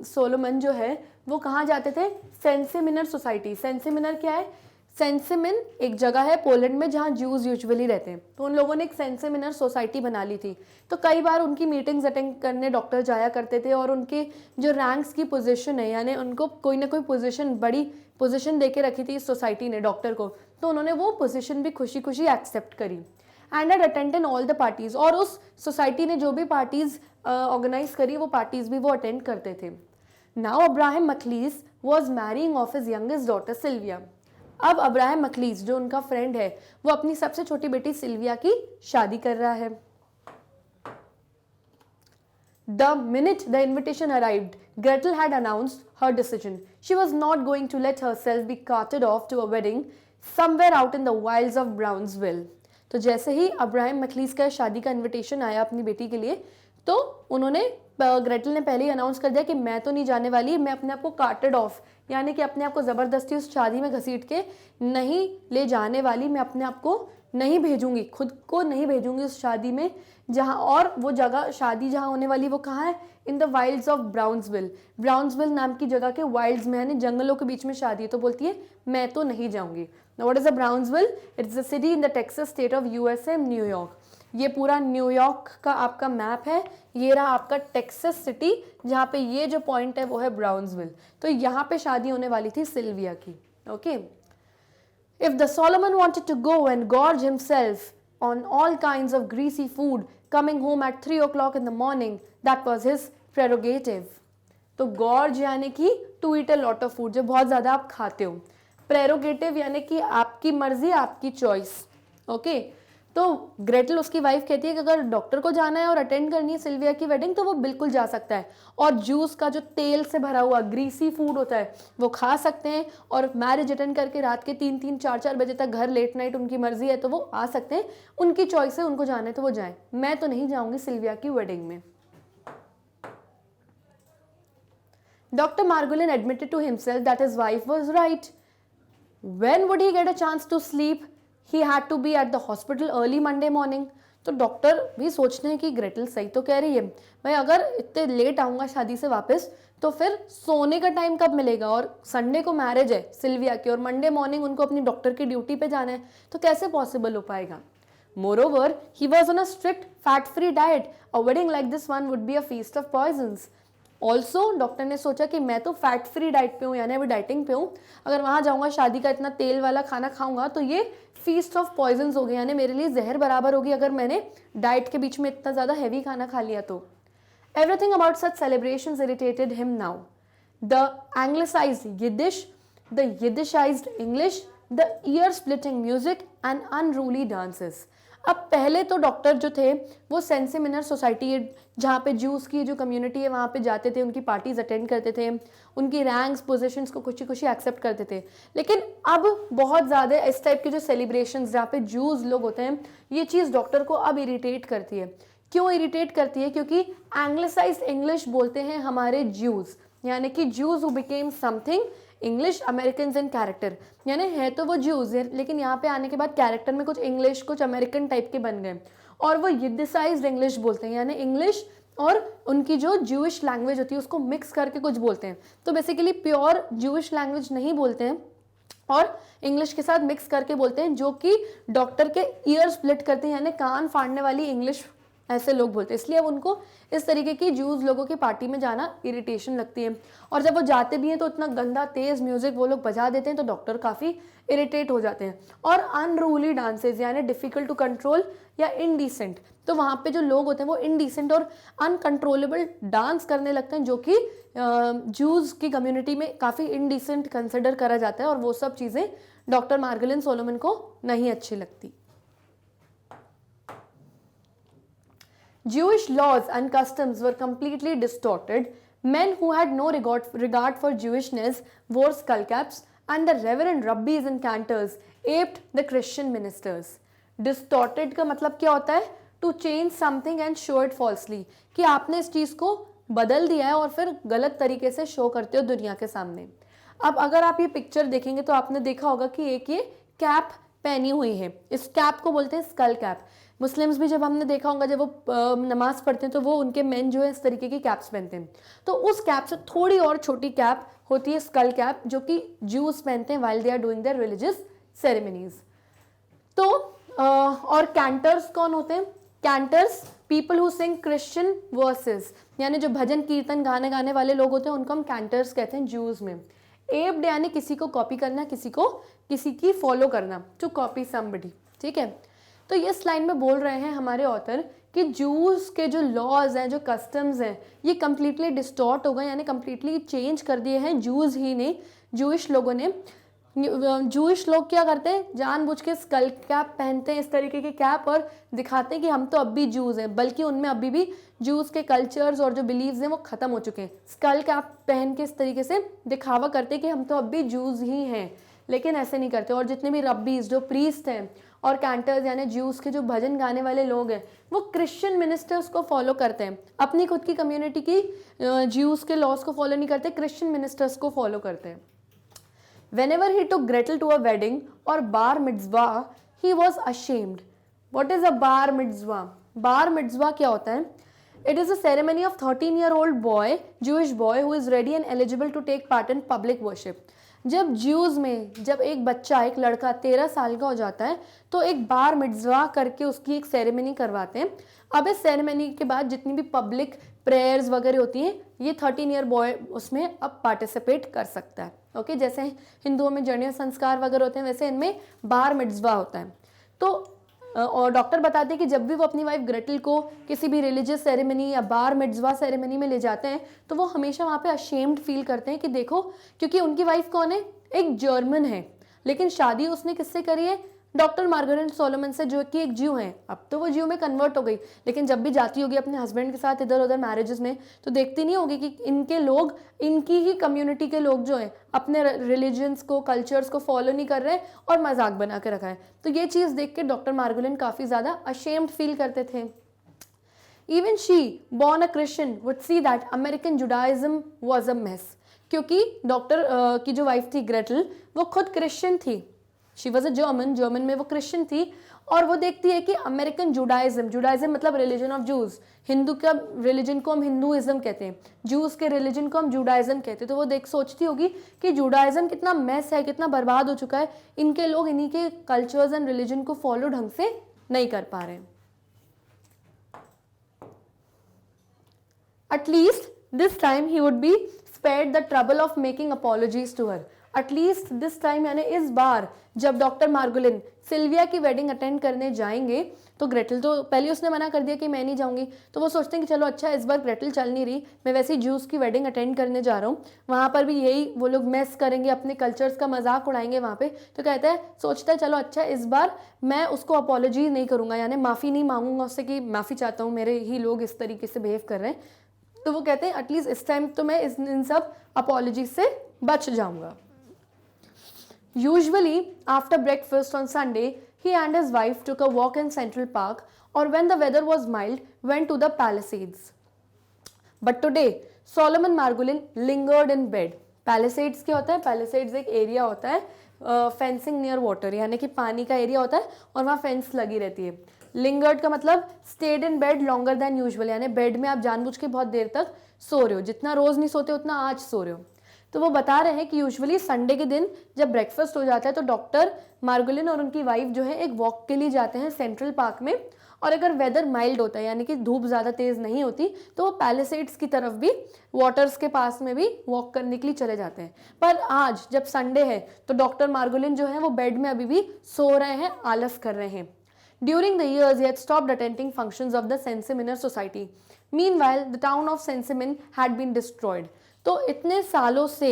[SPEAKER 1] सोलोमन जो है वो कहाँ जाते थे? सेंसिमिनर सोसाइटी। सेंसिमिनर क्या है? सेंसिमिन एक जगह है पोलैंड में जहाँ ज्यूज यूजुअली रहते हैं, तो उन लोगों ने एक सेंसिमिनर सोसाइटी बना ली थी। तो कई बार उनकी मीटिंग्स अटेंड करने डॉक्टर जाया करते थे और उनके जो रैंक्स की पोजीशन है, यानी उनको कोई ना कोई पोजीशन, बड़ी पोजीशन दे के रखी थी इस सोसाइटी ने डॉक्टर को, तो उन्होंने वो पोजीशन भी खुशी खुशी एक्सेप्ट करी। And had attend all the parties, और उस सोसाइटी ने जो भी पार्टीज ऑर्गेनाइज करी वो पार्टीज भी वो अटेंड करते थे। Now Abraham Makhlis was marrying of his youngest daughter Sylvia. अब अब्राहम मखलीस जो उनका फ्रेंड है वो अपनी सबसे छोटी बेटी सिल्विया की शादी कर रहा है। The minute the invitation arrived, Gretel had announced her decision. She was not going to let herself be carted off to a wedding somewhere out in the wilds of Brownsville. तो जैसे ही Abraham मैकलीस का शादी का invitation आया अपनी बेटी के लिए, तो उन्होंने ग्रेटल ने पहले ही अनाउंस कर दिया कि मैं तो नहीं जाने वाली, मैं अपने आप को कार्टेड ऑफ, यानी कि अपने आप को ज़बरदस्ती उस शादी में घसीट के नहीं ले जाने वाली, मैं अपने आप को नहीं भेजूंगी, खुद को नहीं भेजूंगी उस शादी में जहाँ, और वो जगह शादी जहाँ होने वाली वो कहाँ है, इन द वाइल्ड्स ऑफ ब्राउन्सविल। ब्राउन्सविल नाम की जगह के वाइल्ड्स में, यानी जंगलों के बीच में शादी है, तो बोलती है मैं तो नहीं जाऊंगी। What is a Brownsville? It's a city in the Texas state of USA, New York. ये पूरा न्यूयॉर्क का आपका मैप है, ये रहा आपका टेक्सास सिटी, जहाँ पे ये जो पॉइंट है वो है ब्राउन्सविल। तो यहाँ पे शादी होने वाली थी सिल्विया की। Okay, If the Solomon wanted to go and gorge himself on all kinds of greasy food coming home at 3 o'clock in the morning, that was his prerogative. तो gorge यानी कि to eat a lot of food, जो बहुत ज़्यादा आप खाते हो। Prerogative यानी कि आपकी मर्जी, आपकी चॉइस। ओके, तो ग्रेटल उसकी वाइफ कहती है कि अगर डॉक्टर को जाना है और अटेंड करनी है सिल्विया की वेडिंग तो वो बिल्कुल जा सकता है, और जूस का जो तेल से भरा हुआ ग्रीसी फूड होता है वो खा सकते हैं, और मैरिज अटेंड करके रात के 3-3, 4-4 बजे तक घर लेट नाइट उनकी मर्जी है तो वो आ सकते हैं, उनकी चॉइस है, उनको जाना है तो वो जाएं। मैं तो नहीं जाऊंगी सिल्विया की वेडिंग में। Doctor Margolin admitted to himself that his wife was right. When would he get a chance to sleep? He had to be at the hospital early Monday morning. तो डॉक्टर भी सोचते हैं कि Gretel सही तो कह रही है, भाई अगर इतने लेट आऊँगा शादी से वापस तो फिर सोने का टाइम कब मिलेगा, और संडे को मैरिज है सिल्विया की और मंडे मॉर्निंग उनको अपनी डॉक्टर की ड्यूटी पे जाना है, तो कैसे पॉसिबल हो पाएगा। Moreover, he was on a strict fat-free diet. A wedding like this one would be a feast of poisons. Also doctor ने सोचा कि मैं तो फैट फ्री डाइट पे हूँ, यानी अभी डाइटिंग पे हूँ, अगर वहाँ जाऊँगा शादी का इतना तेल वाला खाना खाऊंगा तो ये फीस्ट ऑफ पॉइजन्स हो गए, यानी मेरे लिए जहर बराबर होगी अगर मैंने डाइट के बीच में इतना ज़्यादा हैवी खाना खा लिया तो। Everything about such celebrations irritated him now. The Anglicised Yiddish, the Yiddishised English, the ear splitting music and unruly dances. अब पहले तो डॉक्टर जो थे वो सेंसिमिनर सोसाइटी, जहाँ पे जूस की जो कम्युनिटी है वहाँ पे जाते थे, उनकी पार्टीज अटेंड करते थे, उनकी रैंक्स पोजीशंस को खुशी खुशी एक्सेप्ट करते थे। लेकिन अब बहुत ज़्यादा इस टाइप के जो सेलिब्रेशंस जहाँ पे जूस लोग होते हैं, ये चीज़ डॉक्टर को अब इरिटेट करती है। क्यों इरिटेट करती है? क्योंकि एंग्लिसाइज्ड इंग्लिश बोलते हैं हमारे जूस, यानी कि juice who became something English American in character, यानी है तो वो ज्यूज लेकिन यहाँ पे आने के बाद कैरेक्टर में कुछ इंग्लिश कुछ अमेरिकन टाइप के बन गए, और वो यिडिसाइज्ड इंग्लिश बोलते हैं, यानी इंग्लिश और उनकी जो ज्यूइश लैंग्वेज होती है उसको मिक्स करके कुछ बोलते हैं। तो बेसिकली प्योर ज्यूइश लैंग्वेज नहीं बोलते हैं और इंग्लिश के साथ मिक्स करके बोलते हैं, जो कि डॉक्टर के ईयर स्प्लिट करते हैं, यानी कान फाड़ने वाली इंग्लिश ऐसे लोग बोलते हैं। इसलिए अब उनको इस तरीके की जूस लोगों की पार्टी में जाना इरिटेशन लगती है, और जब वो जाते भी हैं तो इतना गंदा तेज म्यूजिक वो लोग बजा देते हैं तो डॉक्टर काफ़ी इरिटेट हो जाते हैं। और अनरूली डांसेस यानी डिफिकल्ट टू कंट्रोल या इनडिसेंट, तो वहाँ पे जो लोग होते हैं वो इनडिसेंट और अनकंट्रोलेबल डांस करने लगते हैं, जो कि जूस की कम्युनिटी में काफ़ी इनडिसेंट कंसिडर करा जाता है, और वो सब चीज़ें डॉक्टर मार्गोलिन सोलोमन को नहीं अच्छी लगती। Jewish laws and customs were completely distorted. Men who had no regard for Jewishness wore skull caps, and the reverend rabbis and cantors aped the Christian ministers. Distorted का मतलब क्या होता है? To change something and show it falsely. कि आपने इस चीज़ को बदल दिया है और फिर गलत तरीके से शो करते हो दुनिया के सामने। अब अगर आप ये पिक्चर देखेंगे तो आपने देखा होगा कि एक ये कैप पहनी हुई है, इस कैप को बोलते हैं स्कल कैप। मुस्लिम्स भी जब हमने देखा होगा जब वो नमाज पढ़ते हैं तो वो उनके मेन जो है इस तरीके की कैप्स पहनते हैं, तो उस कैप से थोड़ी और छोटी कैप होती है स्कल कैप, जो कि जूस पहनते हैं while they are doing their religious ceremonies. तो और कैंटर्स कौन होते हैं? Cantors people who sing Christian verses, यानी जो भजन कीर्तन गाने वाले लोग होते हैं उनको हम कैंटर्स कहते हैं जूस में। एप्ड यानी किसी को कॉपी करना, किसी की फॉलो करना, टू कॉपी समबडी, ठीक है। तो ये लाइन में बोल रहे हैं हमारे ऑथर कि जूस के जो लॉज हैं, जो कस्टम्स हैं, ये कम्प्लीटली डिस्टॉर्ट हो गए, यानी कम्प्लीटली चेंज कर दिए हैं जूस ही ने, जूइश लोगों ने, जूइश लोग क्या करते हैं, जानबूझ के स्कल कैप पहनते हैं, इस तरीके की कैप, और दिखाते हैं कि हम तो अब भी जूज हैं, बल्कि उनमें अभी भी जूस के कल्चर्स और जो बिलीव्स हैं वो ख़त्म हो चुके हैं। स्कल कैप पहन के इस तरीके से दिखावा करते हैं कि हम तो अब भी जूज ही हैं, लेकिन ऐसे नहीं करते। और जितने भी रब्बीज जो प्रीस्ट हैं और कैंटर्स यानी ज्यूस के जो भजन गाने वाले लोग हैं, वो क्रिश्चियन मिनिस्टर्स को फॉलो करते हैं, अपनी खुद की कम्युनिटी की ज्यूस के लॉज को फॉलो नहीं करते, क्रिश्चियन मिनिस्टर्स को फॉलो करते हैं। Whenever he took Gretel to a wedding or bar mitzvah, he was ashamed. What is a bar mitzvah? Bar mitzvah क्या होता है? It is a ceremony of 13-year-old boy, Jewish boy who is ready and eligible to take part in public worship. जब Jews में जब एक बच्चा, एक लड़का 13 साल का हो जाता है, तो एक बार मिtzvah करके उसकी एक सेरेमनी करवाते हैं। अब इस सेरेमनी के बाद जितनी भी पब्लिक प्रेयर्स वगैरह होती हैं, ये 13 ईयर बॉय उसमें अब पार्टिसिपेट कर सकता है। ओके, जैसे हिंदुओं में जनेऊ संस्कार वगैरह होते हैं, वैसे इनमें बार मिtzvah होता है। तो और डॉक्टर बताते हैं कि जब भी वो अपनी वाइफ ग्रेटल को किसी भी रिलीजियस सेरेमनी या बार मिtzvah सेरेमनी में ले जाते हैं, तो वो हमेशा वहाँ पे अशेम्ड फील करते हैं कि देखो, क्योंकि उनकी वाइफ कौन है, एक जर्मन है, लेकिन शादी उसने किससे करी है, डॉक्टर मार्गरेट सोलोमन से, जो कि एक ज्यू हैं। अब तो वो ज्यू में कन्वर्ट हो गई, लेकिन जब भी जाती होगी अपने हस्बैंड के साथ इधर उधर मैरिजेस में, तो देखती नहीं होगी कि इनके लोग, इनकी ही कम्युनिटी के लोग जो हैं, अपने रिलीजन्स को, कल्चर्स को फॉलो नहीं कर रहे और मजाक बना के रखा है। तो ये चीज़ देख के डॉक्टर मार्गरेट काफ़ी ज़्यादा अशेम्ड फील करते थे। Even she, born a Christian, would see that American Judaism was a mess. क्योंकि डॉक्टर की जो वाइफ थी ग्रेटल, वो खुद क्रिश्चियन थी, शी वॉज अ जर्मन में वो क्रिश्चियन थी, और वो देखती है कि अमेरिकन जुडाइज्म मतलब रिलीजन ऑफ जूज, हिंदू का रिलीजन को हम हिंदुइज्म कहते हैं, जूस के रिलीजन को हम जुडाइज्म कहते हैं। तो वो सोचती होगी कि जुडाइज्म कितना मैस है, कितना बर्बाद हो चुका है, इनके लोग इन्हीं के कल्चर्स एंड रिलीजन को फॉलो ढंग से नहीं कर पा रहे हैं। At least this time he would be spared the trouble of making apologies to her. At least this time यानी इस बार जब डॉक्टर मार्गोलिन सिल्विया की वेडिंग अटेंड करने जाएंगे, तो ग्रेटल तो पहले उसने मना कर दिया कि मैं नहीं जाऊंगी, तो वो सोचते हैं कि चलो अच्छा, इस बार ग्रेटल चल नहीं रही, मैं वैसे ही ज्यूस की वेडिंग अटेंड करने जा रहा हूँ, वहाँ पर भी यही वो लोग मेस करेंगे, अपने कल्चर्स का मजाक उड़ाएंगे वहाँ पे। तो कहता है, सोचता है चलो अच्छा, इस बार मैं उसको अपोलॉजी नहीं करूँगा, यानी माफ़ी नहीं मांगूंगा उससे कि माफ़ी चाहता हूँ, मेरे ही लोग इस तरीके से बिहेव कर रहे हैं। तो वो कहते हैं एटलीस्ट इस टाइम तो मैं इन सब अपॉलॉजी से बच जाऊंगा। Usually after breakfast on Sunday, he and his wife took a walk in Central Park, or when the weather was mild, went to the Palisades. But today, Solomon Margolin lingered in bed. Palisades क्या होता है? Palisades एक area होता है fencing near water, यानी कि पानी का एरिया होता है और वहाँ फेंस लगी रहती है। लिंगर्ड का मतलब stayed in bed longer than usual, यानी बेड में आप जानबूझ के बहुत देर तक सो रहे हो, जितना रोज नहीं सोते उतना आज सो रहे हो। तो वो बता रहे हैं कि यूजुअली संडे के दिन जब ब्रेकफास्ट हो जाता है, तो डॉक्टर मार्गोलिन और उनकी वाइफ जो है एक वॉक के लिए जाते हैं सेंट्रल पार्क में, और अगर वेदर माइल्ड होता है यानी कि धूप ज़्यादा तेज़ नहीं होती, तो वो पैलिसेड्स की तरफ भी, वाटर्स के पास में भी वॉक करने के लिए चले जाते हैं। पर आज जब संडे है, तो डॉक्टर मार्गोलिन जो है वो बेड में अभी भी सो रहे हैं, आलस कर रहे हैं। During the years, he had stopped attending functions of the Sensiminer Society. Meanwhile, the town of Sensimin had been destroyed. तो इतने सालों से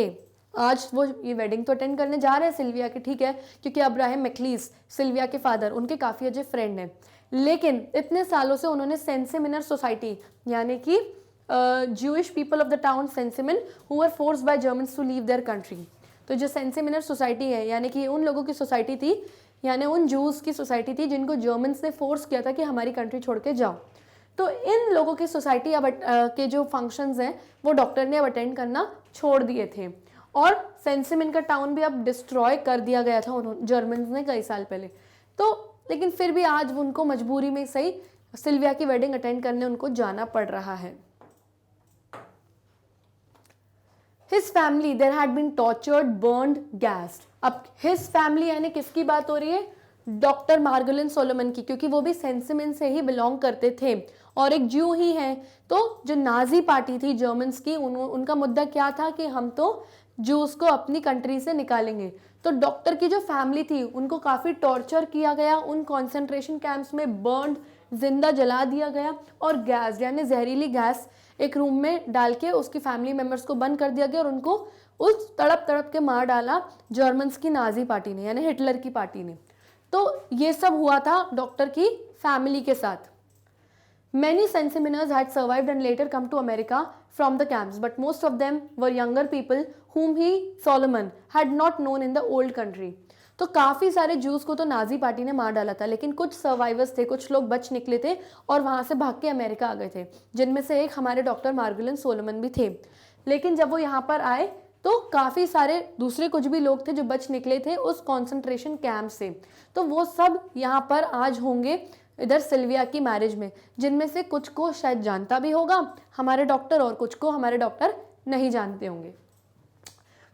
[SPEAKER 1] आज वो ये वेडिंग तो अटेंड करने जा रहे हैं सिल्विया की, ठीक है, क्योंकि अब्राहम मैक्लीस सिल्विया के फादर उनके काफ़ी अच्छे फ्रेंड हैं, लेकिन इतने सालों से उन्होंने सेंसिमिनर सोसाइटी यानी कि Jewish people of the town Sencimin who were forced by Germans to leave their country. तो जो सेंसिमिनर सोसाइटी है यानी कि उन लोगों की सोसाइटी थी, यानी उन जूस की सोसाइटी थी जिनको जर्मन्स ने फोर्स किया था कि हमारी कंट्री छोड़ के जाओ। तो इन लोगों की सोसाइटी अब के जो फंक्शंस हैं वो डॉक्टर ने अब अटेंड करना छोड़ दिए थे, और सेंसिमिन का टाउन भी अब डिस्ट्रॉय कर दिया गया था उन्होंने, जर्मन्स ने कई साल पहले। तो लेकिन फिर भी आज उनको मजबूरी में सही सिल्विया की वेडिंग अटेंड करने उनको जाना पड़ रहा है। His family there had been tortured, burned, gassed. अब his family यानी किसकी बात हो रही है? डॉक्टर मार्गोलिन सोलोमन की, क्योंकि वो भी सेंसिमिन से ही बिलोंग करते थे और एक ज्यू ही हैं। तो जो नाजी पार्टी थी जर्मन्स की, उनका मुद्दा क्या था कि हम तो जूस को अपनी कंट्री से निकालेंगे। तो डॉक्टर की जो फैमिली थी उनको काफ़ी टॉर्चर किया गया, उन कॉन्सेंट्रेशन कैंप्स में बर्न, जिंदा जला दिया गया, और गैस यानी जहरीली गैस एक रूम में डाल के उसकी फैमिली मेम्बर्स को बंद कर दिया गया और उनको उस तड़प तड़प के मार डाला जर्मन्स की नाजी पार्टी ने, यानी हिटलर की पार्टी ने। तो ये सब हुआ था डॉक्टर की फैमिली के साथ। Many Sensiminers had survived and later come to America from the camps, but most of them were younger people whom he, Solomon, had not known in the old country. तो काफ़ी सारे juice को तो Nazi party ने मार डाला था, लेकिन कुछ सर्वाइवर्स थे, कुछ लोग बच निकले थे और वहाँ से भाग के अमेरिका आ गए थे, जिनमें से एक हमारे डॉक्टर मार्गुलन सोलोमन भी थे। लेकिन जब वो यहाँ पर आए तो काफ़ी सारे दूसरे कुछ भी लोग थे जो बच निकले थे उस कॉन्सेंट्रेशन कैंप से। तो वो सब यहाँ पर आज होंगे इधर सिल्विया की मैरिज में, जिनमें से कुछ को शायद जानता भी होगा हमारे डॉक्टर और कुछ को हमारे डॉक्टर नहीं जानते होंगे।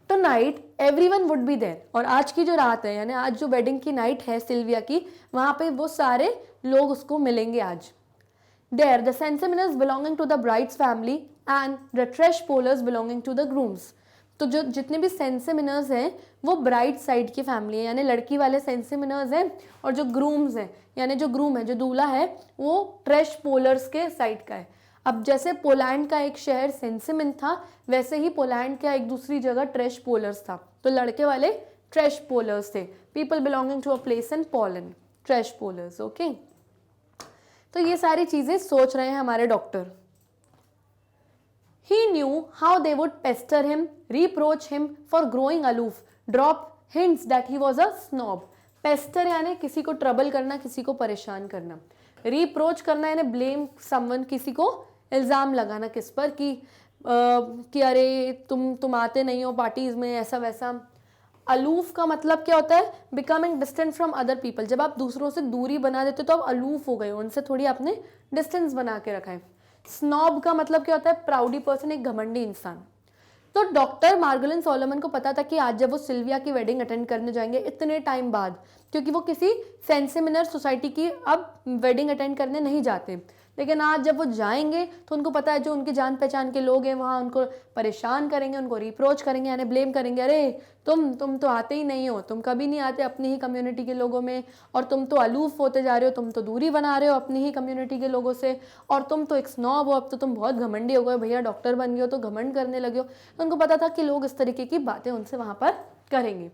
[SPEAKER 1] तो night everyone would be there, और आज की जो रात है यानी आज जो वेडिंग की नाइट है सिल्विया की, वहाँ पे वो सारे लोग उसको मिलेंगे आज। There the Senciminers belonging to the bride's family and the Treshpolers belonging to the groom's. तो जो जितने भी सेंसिमिनर्स हैं वो ब्राइड साइड की फैमिली है, यानी लड़की वाले सेंसिमिनर्स हैं, और जो ग्रूम्स हैं यानी जो ग्रूम है, जो दूल्हा है, वो ट्रेश पोलर्स के साइड का है। अब जैसे पोलैंड का एक शहर सेंसिमिन था, वैसे ही पोलैंड का एक दूसरी जगह ट्रेश पोलर्स था। तो लड़के वाले ट्रेश पोलर्स थे, people belonging to a place in Poland, Treshpolers. Okay, तो ये सारी चीज़ें सोच रहे हैं हमारे doctor. He knew how they would pester him, reproach him for growing aloof, drop hints that he was a snob. Pester यानी किसी को ट्रबल करना, किसी को परेशान करना। Reproach करना यानी blame someone, किसी को इल्ज़ाम लगाना किस पर कि अरे तुम आते नहीं हो पार्टीज में, ऐसा वैसा। अलूफ का मतलब क्या होता है? Becoming distant from other people. जब आप दूसरों से दूरी बना देते हो तो आप अलूफ हो गए, उनसे थोड़ी आपने डिस्टेंस बना के रखा है। स्नॉब का मतलब क्या होता है? प्राउडी पर्सन, एक घमंडी इंसान। तो डॉक्टर मार्गुलन सोलोमन को पता था कि आज जब वो सिल्विया की वेडिंग अटेंड करने जाएंगे इतने टाइम बाद, क्योंकि वो किसी सेंसिमिनर सोसाइटी की अब वेडिंग अटेंड करने नहीं जाते, लेकिन आज जब वो जाएंगे तो उनको पता है जो उनके जान पहचान के लोग हैं वहाँ उनको परेशान करेंगे, उनको रिप्रोच करेंगे, यानी ब्लेम करेंगे, अरे तुम तो आते ही नहीं हो, तुम कभी नहीं आते अपनी ही कम्युनिटी के लोगों में, और तुम तो अलूफ होते जा रहे हो, तुम तो दूरी बना रहे हो अपनी ही कम्युनिटी के लोगों से, और तुम तो एक स्नॉब हो, अब तो तुम बहुत घमंडी हो गए भैया, डॉक्टर बन गए हो तो घमंड करने लगे हो। तो उनको पता था कि लोग इस तरीके की बातें उनसे वहाँ पर करेंगे।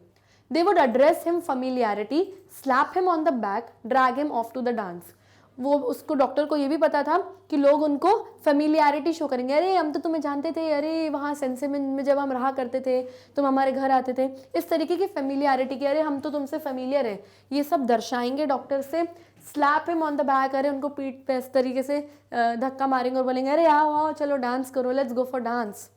[SPEAKER 1] They would address him familiarity, slap him on the back, drag him off to the dance. वो उसको डॉक्टर को ये भी पता था कि लोग उनको फेमिलियरिटी शो करेंगे, अरे हम तो तुम्हें जानते थे, अरे वहाँ सेंसिमिन में जब हम रहा करते थे तुम हमारे घर आते थे, इस तरीके की फेमिलियरिटी की, अरे हम तो तुमसे फेमिलियर है, ये सब दर्शाएंगे डॉक्टर से। Slap him on the back, अरे उनको पीठ पे इस तरीके से धक्का मारेंगे और बोलेंगे अरे आओ आओ चलो डांस करो, let's go for dance.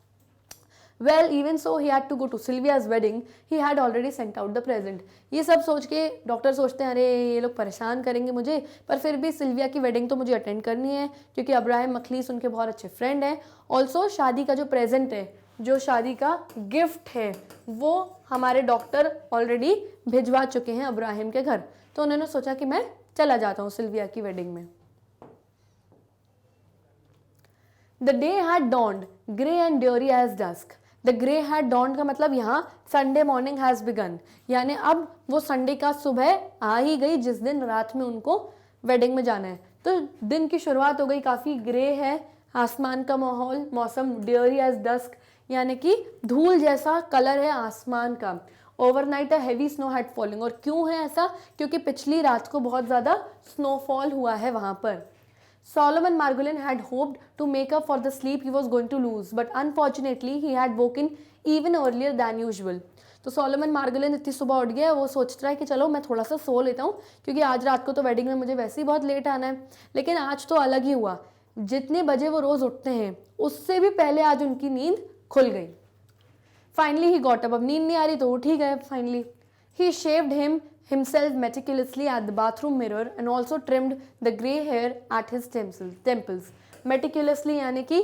[SPEAKER 1] Well, even so he had to go to Sylvia's wedding. He had already sent out the present. ये सब सोच के डॉक्टर सोचते हैं अरे ये लोग परेशान करेंगे मुझे, पर फिर भी सिल्विया की वेडिंग तो मुझे अटेंड करनी है क्योंकि अब्राहम मखलीस उनके बहुत अच्छे फ्रेंड हैं। ऑल्सो शादी का जो प्रेजेंट है, जो शादी का गिफ्ट है, वो हमारे डॉक्टर ऑलरेडी भिजवा चुके हैं अब्राहम के घर। तो उन्होंने सोचा कि मैं चला जाता हूँ सिल्विया की वेडिंग में। The day had dawned, grey and dreary as dusk. The grey had dawned का मतलब यहाँ संडे मॉर्निंग हैज़ बिगन, यानी अब वो संडे का सुबह आ ही गई जिस दिन रात में उनको वेडिंग में जाना है। तो दिन की शुरुआत हो गई, काफ़ी ग्रे है आसमान का माहौल, मौसम ड्यूरी एज डस्क, यानी कि धूल जैसा कलर है आसमान का। Overnight a heavy snow had falling, और क्यों है ऐसा? क्योंकि पिछली रात को बहुत ज़्यादा स्नोफॉल हुआ है वहाँ पर। Solomon Margolin had hoped to make up for the sleep he was going to lose, but unfortunately he had woken even earlier than usual. तो सोलोमन मार्गोलिन इतनी सुबह उठ गया, वो सोच रहा है कि चलो मैं थोड़ा सा सो लेता हूँ क्योंकि आज रात को तो वेडिंग में मुझे वैसे ही बहुत लेट आना है। लेकिन आज तो अलग ही हुआ, जितने बजे वो रोज़ उठते हैं उससे भी पहले आज उनकी नींद खुल गई। फाइनली ही गॉट अप, अब नींद नहीं आ रही तो उठ ही गए finally. He shaved himself meticulously at the bathroom mirror and also trimmed the grey hair at his temples. Meticulously यानी कि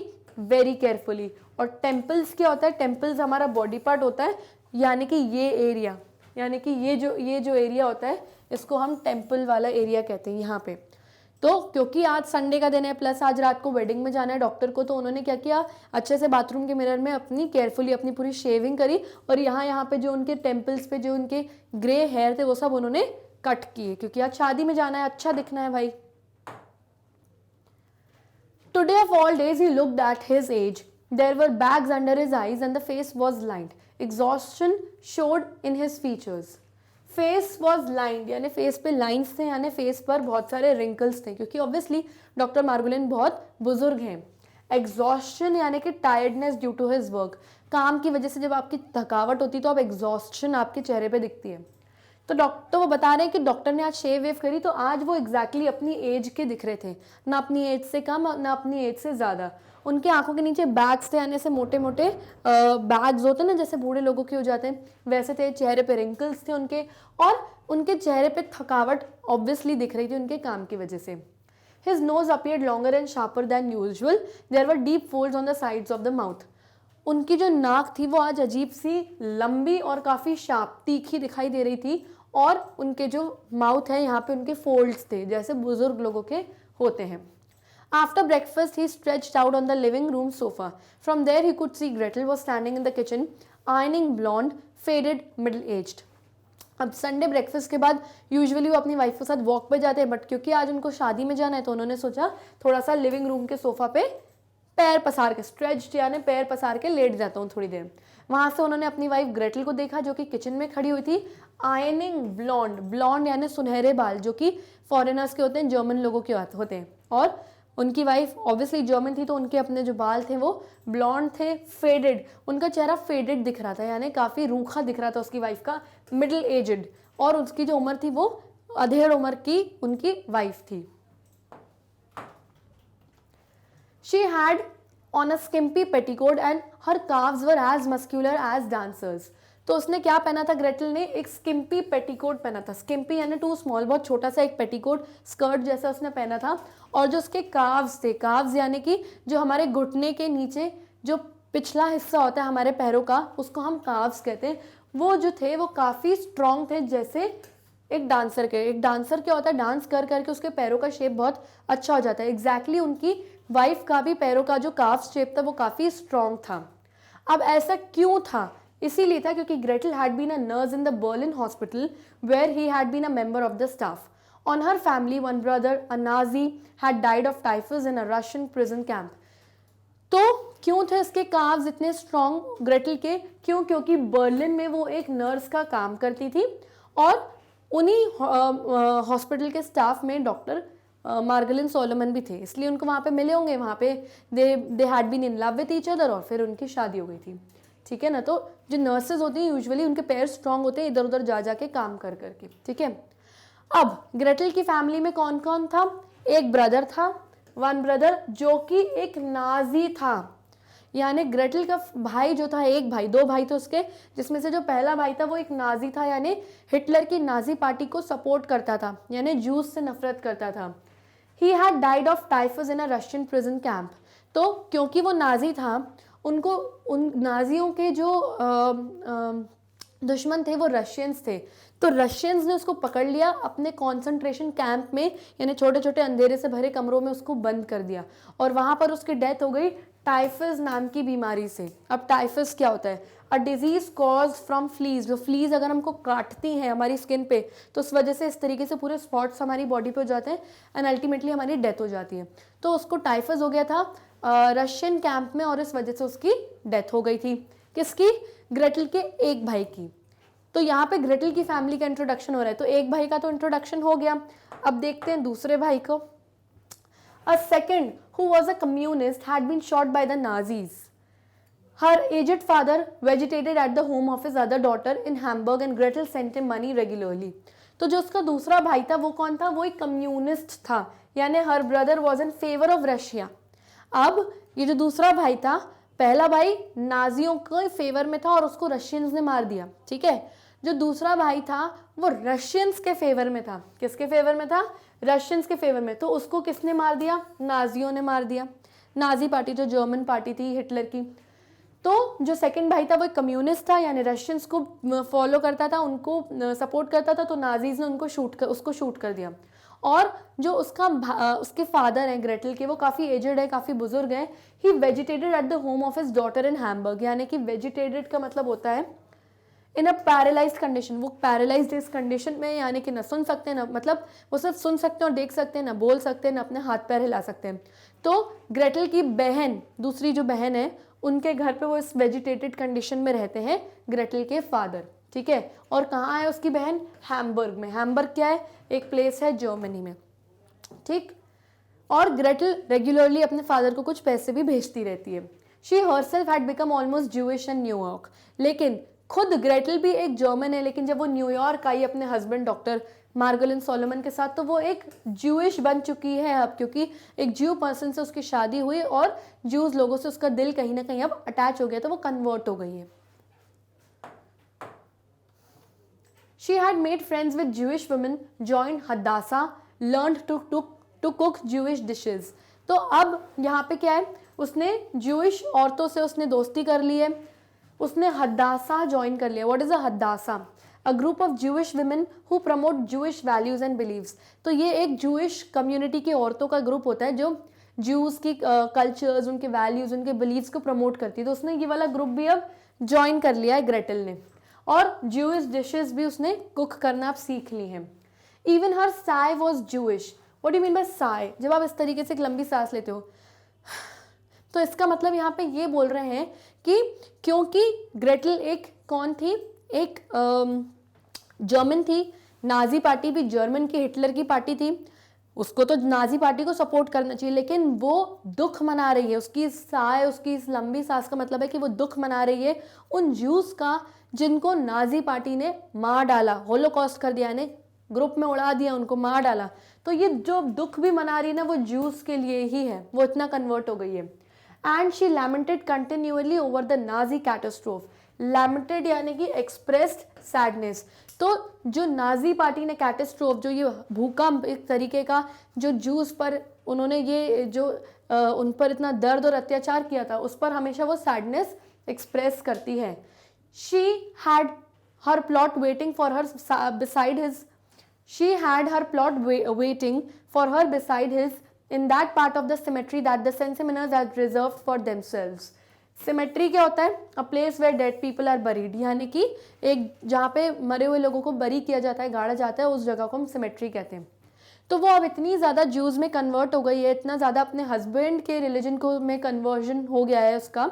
[SPEAKER 1] very carefully, और temples क्या होता है? temples हमारा body part होता है, यानी कि ये एरिया, यानी कि ये जो एरिया होता है इसको हम टेम्पल वाला एरिया कहते हैं यहाँ पे। तो क्योंकि आज संडे का दिन है प्लस आज रात को वेडिंग में जाना है डॉक्टर को, तो उन्होंने क्या किया, अच्छे से बाथरूम के मिरर में अपनी केयरफुली अपनी पूरी शेविंग करी, और यहाँ पे जो उनके टेम्पल्स पे जो उनके ग्रे हेयर थे वो सब उन्होंने कट किए, क्योंकि आज शादी में जाना है, अच्छा दिखना है भाई। Today of all days he looked at his age, there were bags under his eyes and the face was light. Exhaustion showed in his features. Face was lined, यानी फेस पे लाइंस थे, यानी फेस पर बहुत सारे wrinkles थे, क्योंकि obviously doctor Margolin बहुत बुजुर्ग हैं। एग्जॉस्शन यानी कि tiredness due to his work, काम की वजह से जब आपकी थकावट होती है तो अब एग्जॉस्शन आपके चेहरे पे दिखती है। तो डॉक्टर वो बता रहे हैं कि डॉक्टर ने आज शेव वेव करी तो आज वो एग्जैक्टली अपनी एज के दिख रहे थे, ना अपनी एज से कम ना अपनी एज से ज़्यादा। उनके आंखों के नीचे बैग्स थे, यानी से मोटे मोटे बैग्स होते हैं ना, जैसे बूढ़े लोगों के हो जाते हैं वैसे थे। चेहरे पे रिंकल्स थे उनके, और उनके चेहरे पे थकावट ऑब्वियसली दिख रही थी उनके काम की वजह से। His nose appeared longer and sharper than usual. There were deep folds on the sides of the mouth. उनकी जो नाक थी वो आज अजीब सी लंबी और काफ़ी शार्प तीखी दिखाई दे रही थी, और उनके जो माउथ है यहाँ पे उनके फोल्ड्स थे जैसे बुजुर्ग लोगों के होते हैं। After breakfast, he stretched out on the living room sofa. From there, he could see Gretel was standing in the kitchen, ironing blonde, faded, middle-aged. अब संडे ब्रेकफास्ट के बाद यूजुअली वो अपनी वाइफ के साथ वॉक पे जाते हैं, बट क्योंकि आज उनको शादी में जाना है तो उन्होंने सोचा थोड़ा सा लिविंग रूम के सोफा पे पैर पसार के, स्ट्रेच्ड यानी पैर पसार के लेट जाता हूँ थोड़ी देर। वहाँ से उन्होंने अपनी वाइफ ग्रेटल को देखा जो कि किचन में खड़ी हुई थी, आयनिंग ब्लॉन्ड, ब्लॉन्ड यानी सुनहरे बाल जो कि फॉरेनर्स के होते हैं, जर्मन लोगों के होते हैं, और उनकी वाइफ ऑब्वियसली जर्मन थी तो उनके अपने जो बाल थे वो ब्लॉन्ड थे, फेडेड, उनका चेहरा फेडेड दिख रहा था यानी काफ़ी रूखा दिख रहा था उसकी वाइफ का, मिडिल एजड, और उसकी जो उम्र थी वो अधेड़ उम्र की उनकी वाइफ थी। She had on a skimpy petticoat and her calves were as muscular as dancers. तो उसने क्या पहना था ग्रेटल ने, एक स्किम्पी पेटीकोट पहना था। स्किम्पी यानी टू स्मॉल, बहुत छोटा सा एक पेटीकोट स्कर्ट जैसा उसने पहना था, और जो उसके काव्स थे, काव्स यानी कि जो हमारे घुटने के नीचे जो पिछला हिस्सा होता है हमारे पैरों का उसको हम काव्स कहते हैं, वो जो थे वो काफ़ी स्ट्रॉन्ग थे जैसे एक डांसर के। एक डांसर क्या होता है, डांस कर करके उसके पैरों का शेप बहुत अच्छा हो जाता है। एग्जैक्टली उनकी वाइफ का भी पैरों का जो काफ शेप था वो काफ़ी स्ट्रॉन्ग था। अब ऐसा क्यों था, इसीलिए था क्योंकि Gretl had been a nurse in the Berlin hospital where he had been a member of the staff. On her family one brother a Nazi had died of typhus in a Russian prison camp. तो क्यों थे इसके calves इतने strong Gretel के, क्यों, क्योंकि Berlin में वो एक नर्स का काम करती थी, और उन्हीं हॉस्पिटल के स्टाफ में डॉक्टर मार्गलिन सोलोमन भी थे, इसलिए उनको वहाँ पे मिले होंगे, वहाँ पे they had been in love with each other, और फिर उनकी शादी हो गई थी। ठीक है ना। तो जो नर्सेज होती हैं यूजुअली उनके पैर स्ट्रॉन्ग होते हैं इधर उधर जा जा के काम कर करके। ठीक है। अब ग्रेटल की फैमिली में कौन कौन था, एक ब्रदर था, वन ब्रदर जो कि एक नाजी था, यानी ग्रेटल का भाई जो था, एक भाई, दो भाई थे उसके, जिसमें से जो पहला भाई था वो एक नाजी था, यानी हिटलर की नाजी पार्टी को सपोर्ट करता था, यानी जूस से नफरत करता था। He had died of typhus in a Russian prison camp. तो क्योंकि वो नाजी था, उनको उन नाजियों के जो दुश्मन थे वो रशियंस थे, तो रशियंस ने उसको पकड़ लिया अपने कॉन्सेंट्रेशन कैंप में, यानी छोटे छोटे अंधेरे से भरे कमरों में उसको बंद कर दिया, और वहाँ पर उसकी डेथ हो गई टाइफस नाम की बीमारी से। अब टाइफस क्या होता है, a disease cause from fleas. जो फ्लीज अगर हमको काटती हैं हमारी स्किन पे तो उस वजह से इस तरीके से पूरे स्पॉट्स हमारी बॉडी पे हो जाते हैं एंड अल्टीमेटली हमारी डेथ हो जाती है। तो उसको टाइफस हो गया था रशियन कैंप में, और इस वजह से उसकी डेथ हो गई थी। किसकी, ग्रेटल के एक भाई की। तो यहाँ पे ग्रेटल की फैमिली का इंट्रोडक्शन हो रहा है, तो एक भाई का तो इंट्रोडक्शन हो गया, अब देखते हैं दूसरे भाई को। A second, who was a communist, had been shot by the Nazis. Her aged father vegetated at the home of his other daughter in Hamburg and Gretel sent him money regularly. तो जो उसका दूसरा भाई था वो कौन था, वो एक कम्युनिस्ट था, यानी her brother was in favour of Russia. अब ये जो दूसरा भाई था, पहला भाई नाजियों के फेवर में था और उसको रशियंस ने मार दिया। ठीक है। जो दूसरा भाई था वो रशियंस के फेवर में था। किसके फेवर में था, रशियंस के फेवर में। तो उसको किसने मार दिया, नाजियों ने मार दिया। नाजी पार्टी जो जर्मन पार्टी थी हिटलर की। तो जो सेकंड भाई था वो एक कम्युनिस्ट था, यानी रशियंस को फॉलो करता था, उनको सपोर्ट करता था, तो नाजीज ने उसको शूट कर दिया। और जो उसके फादर हैं ग्रेटल के, वो काफ़ी एजड है, काफ़ी बुजुर्ग हैं। He vegetated at the home of his daughter in Hamburg, यानी कि वेजिटेटेड का मतलब होता है इन अ पैरालाइज्ड कंडीशन। वो पैरालाइज्ड इस कंडीशन में, यानी कि ना सुन सकते हैं ना, मतलब वो सिर्फ सुन सकते हैं और देख सकते हैं, ना बोल सकते हैं, ना अपने हाथ पैर हिला सकते हैं। तो ग्रेटल की बहन, दूसरी जो बहन है, उनके घर पे वो इस वेजिटेटेड कंडीशन में रहते हैं, ग्रेटल के फादर, ठीक है। और कहाँ है उसकी बहन? हैम्बर्ग में। हैम्बर्ग क्या है? एक प्लेस है जर्मनी में, ठीक। और ग्रेटल रेगुलरली अपने फादर को कुछ पैसे भी भेजती रहती है। She herself had become almost Jewish in New York, लेकिन खुद ग्रेटल भी एक जर्मन है, लेकिन जब वो न्यूयॉर्क आई अपने हस्बैंड डॉक्टर मार्गोलिन सोलोमन के साथ, तो वो एक ज्यूइश बन चुकी है अब, क्योंकि एक ज्यू पर्सन से उसकी शादी हुई और ज्यूज लोगों से उसका दिल कहीं ना कहीं अब अटैच हो गया, तो वो कन्वर्ट हो गई है। She had made friends with Jewish women, joined Hadassah, learned to cook Jewish dishes. तो अब यहाँ पे क्या है, उसने ज्यूइश औरतों से उसने दोस्ती कर ली है, उसने हदासा ज्वाइन कर लिया। What is a Hadassah? A group of Jewish women who promote Jewish values and believes. तो ये एक ज्यूइश कम्युनिटी की औरतों का ग्रुप होता है जो ज्यूज की कल्चर्स, उनके वैल्यूज, उनके बिलीव्स को प्रमोट करती है। तो उसने ये वाला ग्रुप भी अब ज्वाइन कर लिया है ग्रेटल ने, और ज्यूइश डिशेस भी उसने कुक करना अब सीख ली हैं। Even her Sai was Jewish. What do mean by Sai? जब आप इस तरीके से एक लंबी सांस लेते हो, तो इसका मतलब यहाँ पे ये बोल रहे हैं कि क्योंकि ग्रेटल एक कौन थी? एक जर्मन थी, नाजी पार्टी भी जर्मन की, हिटलर की पार्टी थी, उसको तो नाजी पार्टी को सपोर्ट करना चाहिए, लेकिन वो दुख मना रही है। उसकी साय, उसकी इस लंबी सांस का मतलब है कि वो दुख मना रही है उन ज्यूज का जिनको नाजी पार्टी ने मार डाला, होलोकॉस्ट कर दिया, यानी ग्रुप में उड़ा दिया, उनको मार डाला। तो ये जो दुख भी मना रही है ना, वो ज्यूज के लिए ही है, वो इतना कन्वर्ट हो गई है। And she lamented continually over the Nazi catastrophe. Lamented यानी कि एक्सप्रेस्ड सैडनेस। तो जो नाजी पार्टी ने कैटास्ट्रोफ, जो ये भूकंप एक तरीके का जो ज्यूज पर उन्होंने ये जो उन पर इतना दर्द और अत्याचार किया था, उस पर हमेशा वो सैडनेस एक्सप्रेस करती है। She had her plot waiting for her beside his. She had her plot waiting for her beside his in that part of the cemetery that the Sensiminers had reserved for themselves. Cemetery क्या होता है? A place where dead people are buried. यानी कि एक जहाँ पे मरे हुए लोगों को बरी किया जाता है, गाड़ा जाता है, उस जगह को हम cemetery कहते हैं। तो वो अब इतनी ज़्यादा ज्यूज में कन्वर्ट हो गई है, इतना ज़्यादा अपने हस्बैंड के रिलीजन को में कन्वर्जन हो गया है उसका,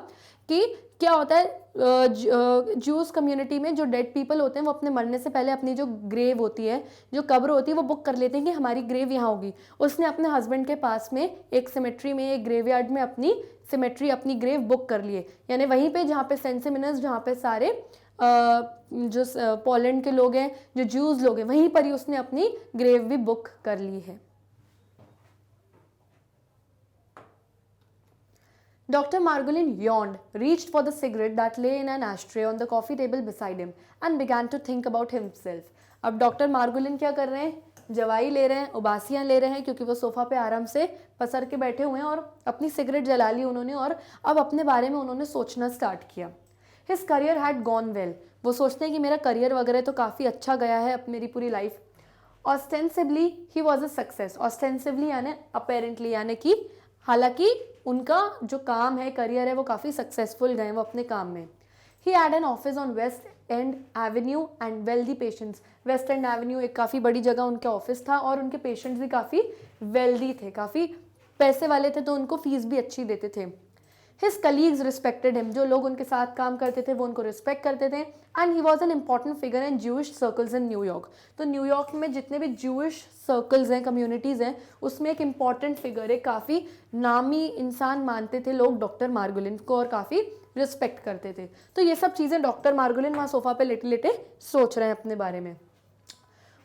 [SPEAKER 1] कि क्या होता है ज्यूज कम्युनिटी में जो डेड पीपल होते हैं वो अपने मरने से पहले अपनी जो ग्रेव होती है, जो कब्र होती है, वो बुक कर लेते हैं कि हमारी ग्रेव यहाँ होगी। उसने अपने हस्बैंड के पास में एक सिमेट्री में, एक ग्रेवयार्ड में अपनी सिमेट्री, अपनी ग्रेव बुक कर लिए, यानी वहीं पे जहाँ पे सेंसिमिनस, जहाँ पे सारे जो पोलैंड के लोग हैं, जो ज्यूज लोग हैं, वहीं पर ही उसने अपनी ग्रेव भी बुक कर ली है। Dr. Margolin yawned, reached for the cigarette that lay in an ashtray on the coffee table beside him, and began to think about himself. अब डॉक्टर मार्गोलिन क्या कर रहे हैं? जवाई ले रहे हैं, उबासियाँ ले रहे हैं, क्योंकि वो सोफा पे आराम से पसर के बैठे हुए हैं और अपनी सिगरेट जला ली उन्होंने, और अब अपने बारे में उन्होंने सोचना स्टार्ट किया। His career had gone well. वो सोचते हैं कि मेरा करियर वगैरह तो काफ़ी अच्छा गया है अब मेरी पूरी life. Ostensibly he was a success. Ostensibly यानी apparently, यानी कि हालांकि उनका जो काम है, करियर है, वो काफ़ी सक्सेसफुल गए वो अपने काम में। He had an office on West End Avenue and wealthy patients. West End Avenue एक काफ़ी बड़ी जगह उनका ऑफिस था, और उनके पेशेंट्स भी काफ़ी वेल्दी थे, काफ़ी पैसे वाले थे, तो उनको फीस भी अच्छी देते थे। His colleagues respected him. जो लोग उनके साथ काम करते थे वो उनको रिस्पेक्ट करते थे। And he was an important figure in Jewish circles in New York. तो न्यूयॉर्क में जितने भी ज्यूइश सर्कल्स हैं, कम्युनिटीज़ हैं, उसमें एक इंपॉर्टेंट फिगर है, काफ़ी नामी इंसान मानते थे लोग डॉक्टर मार्गोलिन को, और काफ़ी रिस्पेक्ट करते थे। तो ये सब चीज़ें डॉक्टर मार्गोलिन वहाँ सोफा पे लेटे लेटे सोच रहे हैं अपने बारे में।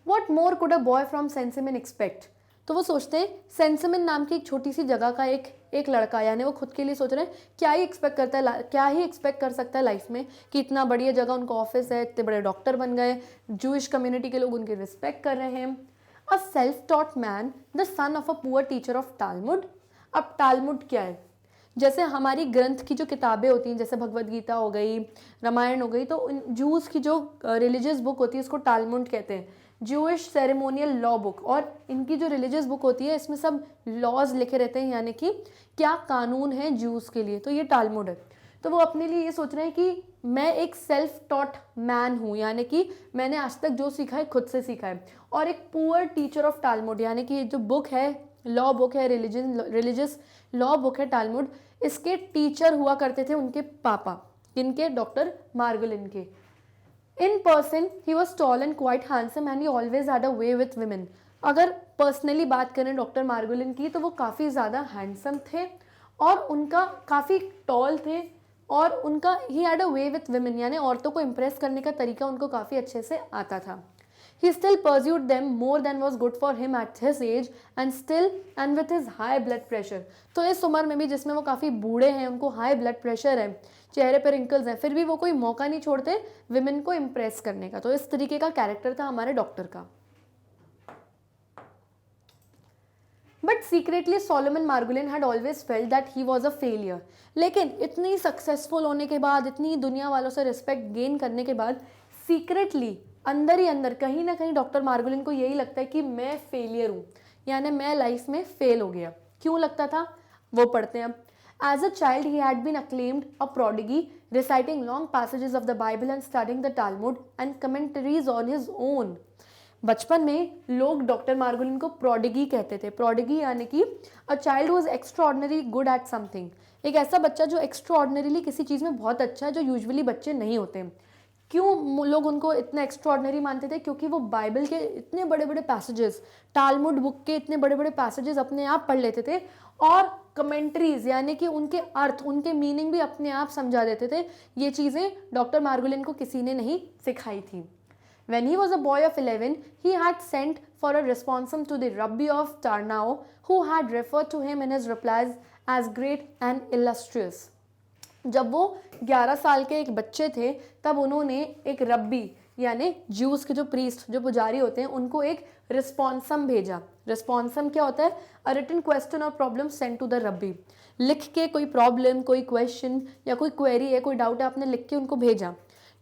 [SPEAKER 1] What more could a boy from Sencimin expect. तो वो सोचते हैं सेंसिमिन नाम की एक छोटी सी जगह का एक लड़का, यानी वो खुद के लिए सोच रहे हैं क्या ही एक्सपेक्ट करता है, क्या ही एक्सपेक्ट कर सकता है लाइफ में, कि इतना बढ़िया जगह उनका ऑफिस है, इतने बड़े डॉक्टर बन गए, ज्यूइश कम्युनिटी के लोग उनके रिस्पेक्ट कर रहे हैं। A self taught man, the son of a poor teacher of Talmud. अब टालमुड क्या है? जैसे हमारी ग्रंथ की जो किताबें होती हैं, जैसे भगवद गीता हो गई, रामायण हो गई, तो ज्यूज की जो रिलीजियस बुक होती है उसको टालमुड कहते हैं, ज्यूइश सेरेमोनियल लॉ बुक। और इनकी जो रिलीजियस बुक होती है इसमें सब लॉज लिखे रहते हैं, यानी कि क्या कानून है ज्यूज के लिए, तो ये टालमुड है। तो वो अपने लिए ये सोच रहे हैं कि मैं एक सेल्फ टॉट मैन हूँ, यानी कि मैंने आज तक जो सीखा है खुद से सीखा है, और एक पुअर टीचर ऑफ टालमुड, यानी कि जो बुक है, लॉ बुक है, रिलीजियस लॉ बुक है टालमुड, इसके टीचर हुआ करते थे उनके पापा, किनके, डॉक्टर मार्गोलिन के। In person he was tall and quite handsome and he always had a way with women. अगर पर्सनली बात करें डॉक्टर मार्गोलिन की तो वो काफ़ी ज़्यादा हैंडसम थे और उनका काफ़ी टॉल थे और उनका he had a way with women, यानी औरतों को इम्प्रेस करने का तरीका उनको काफ़ी अच्छे से आता था। He still pursued them more than was good for him at his age and with his high blood pressure। तो इस उम्र में भी जिसमें वो काफ़ी बूढ़े हैं, उनको हाई ब्लड प्रेशर है, चेहरे पर रिंकल्स हैं, फिर भी वो कोई मौका नहीं छोड़ते विमेन को इम्प्रेस करने का। तो इस तरीके का कैरेक्टर था हमारे डॉक्टर का। But secretly Solomon Margolin had always felt that he was a failure. लेकिन इतनी सक्सेसफुल होने के बाद, इतनी दुनिया वालों से रिस्पेक्ट गेन करने के बाद, सीक्रेटली अंदर ही अंदर कहीं ना कहीं डॉक्टर मार्गोलिन को यही लगता है कि मैं फेलियर हूँ, यानी मैं लाइफ में फेल हो गया। क्यों लगता था वो पढ़ते हैं अब। As a child he had been acclaimed a prodigy, reciting long passages of the Bible and studying the Talmud and commentaries on his own. बचपन में लोग डॉक्टर मार्गोलिन को प्रोडिगी कहते थे। प्रोडिगी यानी कि a child was extraordinary good at something, एक ऐसा बच्चा जो एक्स्ट्राऑर्डिनरीली किसी चीज़ में बहुत अच्छा है, जो यूजुअली बच्चे नहीं होते। क्यों लोग उनको इतना एक्स्ट्राऑर्डिनरी मानते थे? क्योंकि वो बाइबल के इतने बड़े बड़े पैसेजेस, टालमुड बुक के इतने बड़े बड़े पैसेजेस अपने आप पढ़ लेते थे और कमेंट्रीज यानी कि उनके अर्थ, उनके मीनिंग भी अपने आप समझा देते थे। ये चीज़ें डॉक्टर मार्गोलिन को किसी ने नहीं सिखाई थी। When he was a boy of 11, he had sent for a responsum to the Rabbi of Tarnao, who had referred to him in his replies as great and illustrious। जब वो 11 साल के एक बच्चे थे तब उन्होंने एक रब्बी यानी ज्यूस के जो प्रीस्ट, जो पुजारी होते हैं, उनको एक रिस्पॉन्सम भेजा। रिस्पॉन्सम क्या होता है? अ रिटन क्वेश्चन और प्रॉब्लम सेंड टू द रब्बी। लिख के कोई प्रॉब्लम, कोई क्वेश्चन या कोई क्वेरी है, कोई डाउट है, आपने लिख के उनको भेजा।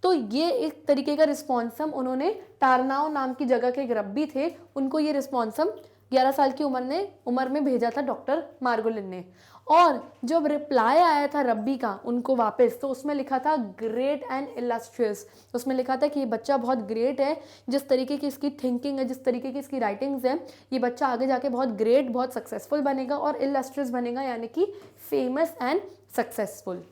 [SPEAKER 1] तो ये एक तरीके का रिस्पॉन्सम उन्होंने टारनाओ नाम की जगह के एक रब्बी थे, उनको ये रिस्पॉन्सम 11 साल की उम्र में भेजा था डॉक्टर मार्गोलिन ने। और जब रिप्लाई आया था रब्बी का उनको वापस, तो उसमें लिखा था ग्रेट एंड इलस्ट्रियस। उसमें लिखा था कि ये बच्चा बहुत ग्रेट है, जिस तरीके की इसकी थिंकिंग है, जिस तरीके की इसकी राइटिंग्स है, ये बच्चा आगे जाके बहुत ग्रेट, बहुत सक्सेसफुल बनेगा और इलस्ट्रियस बनेगा, यानी कि famous and successful.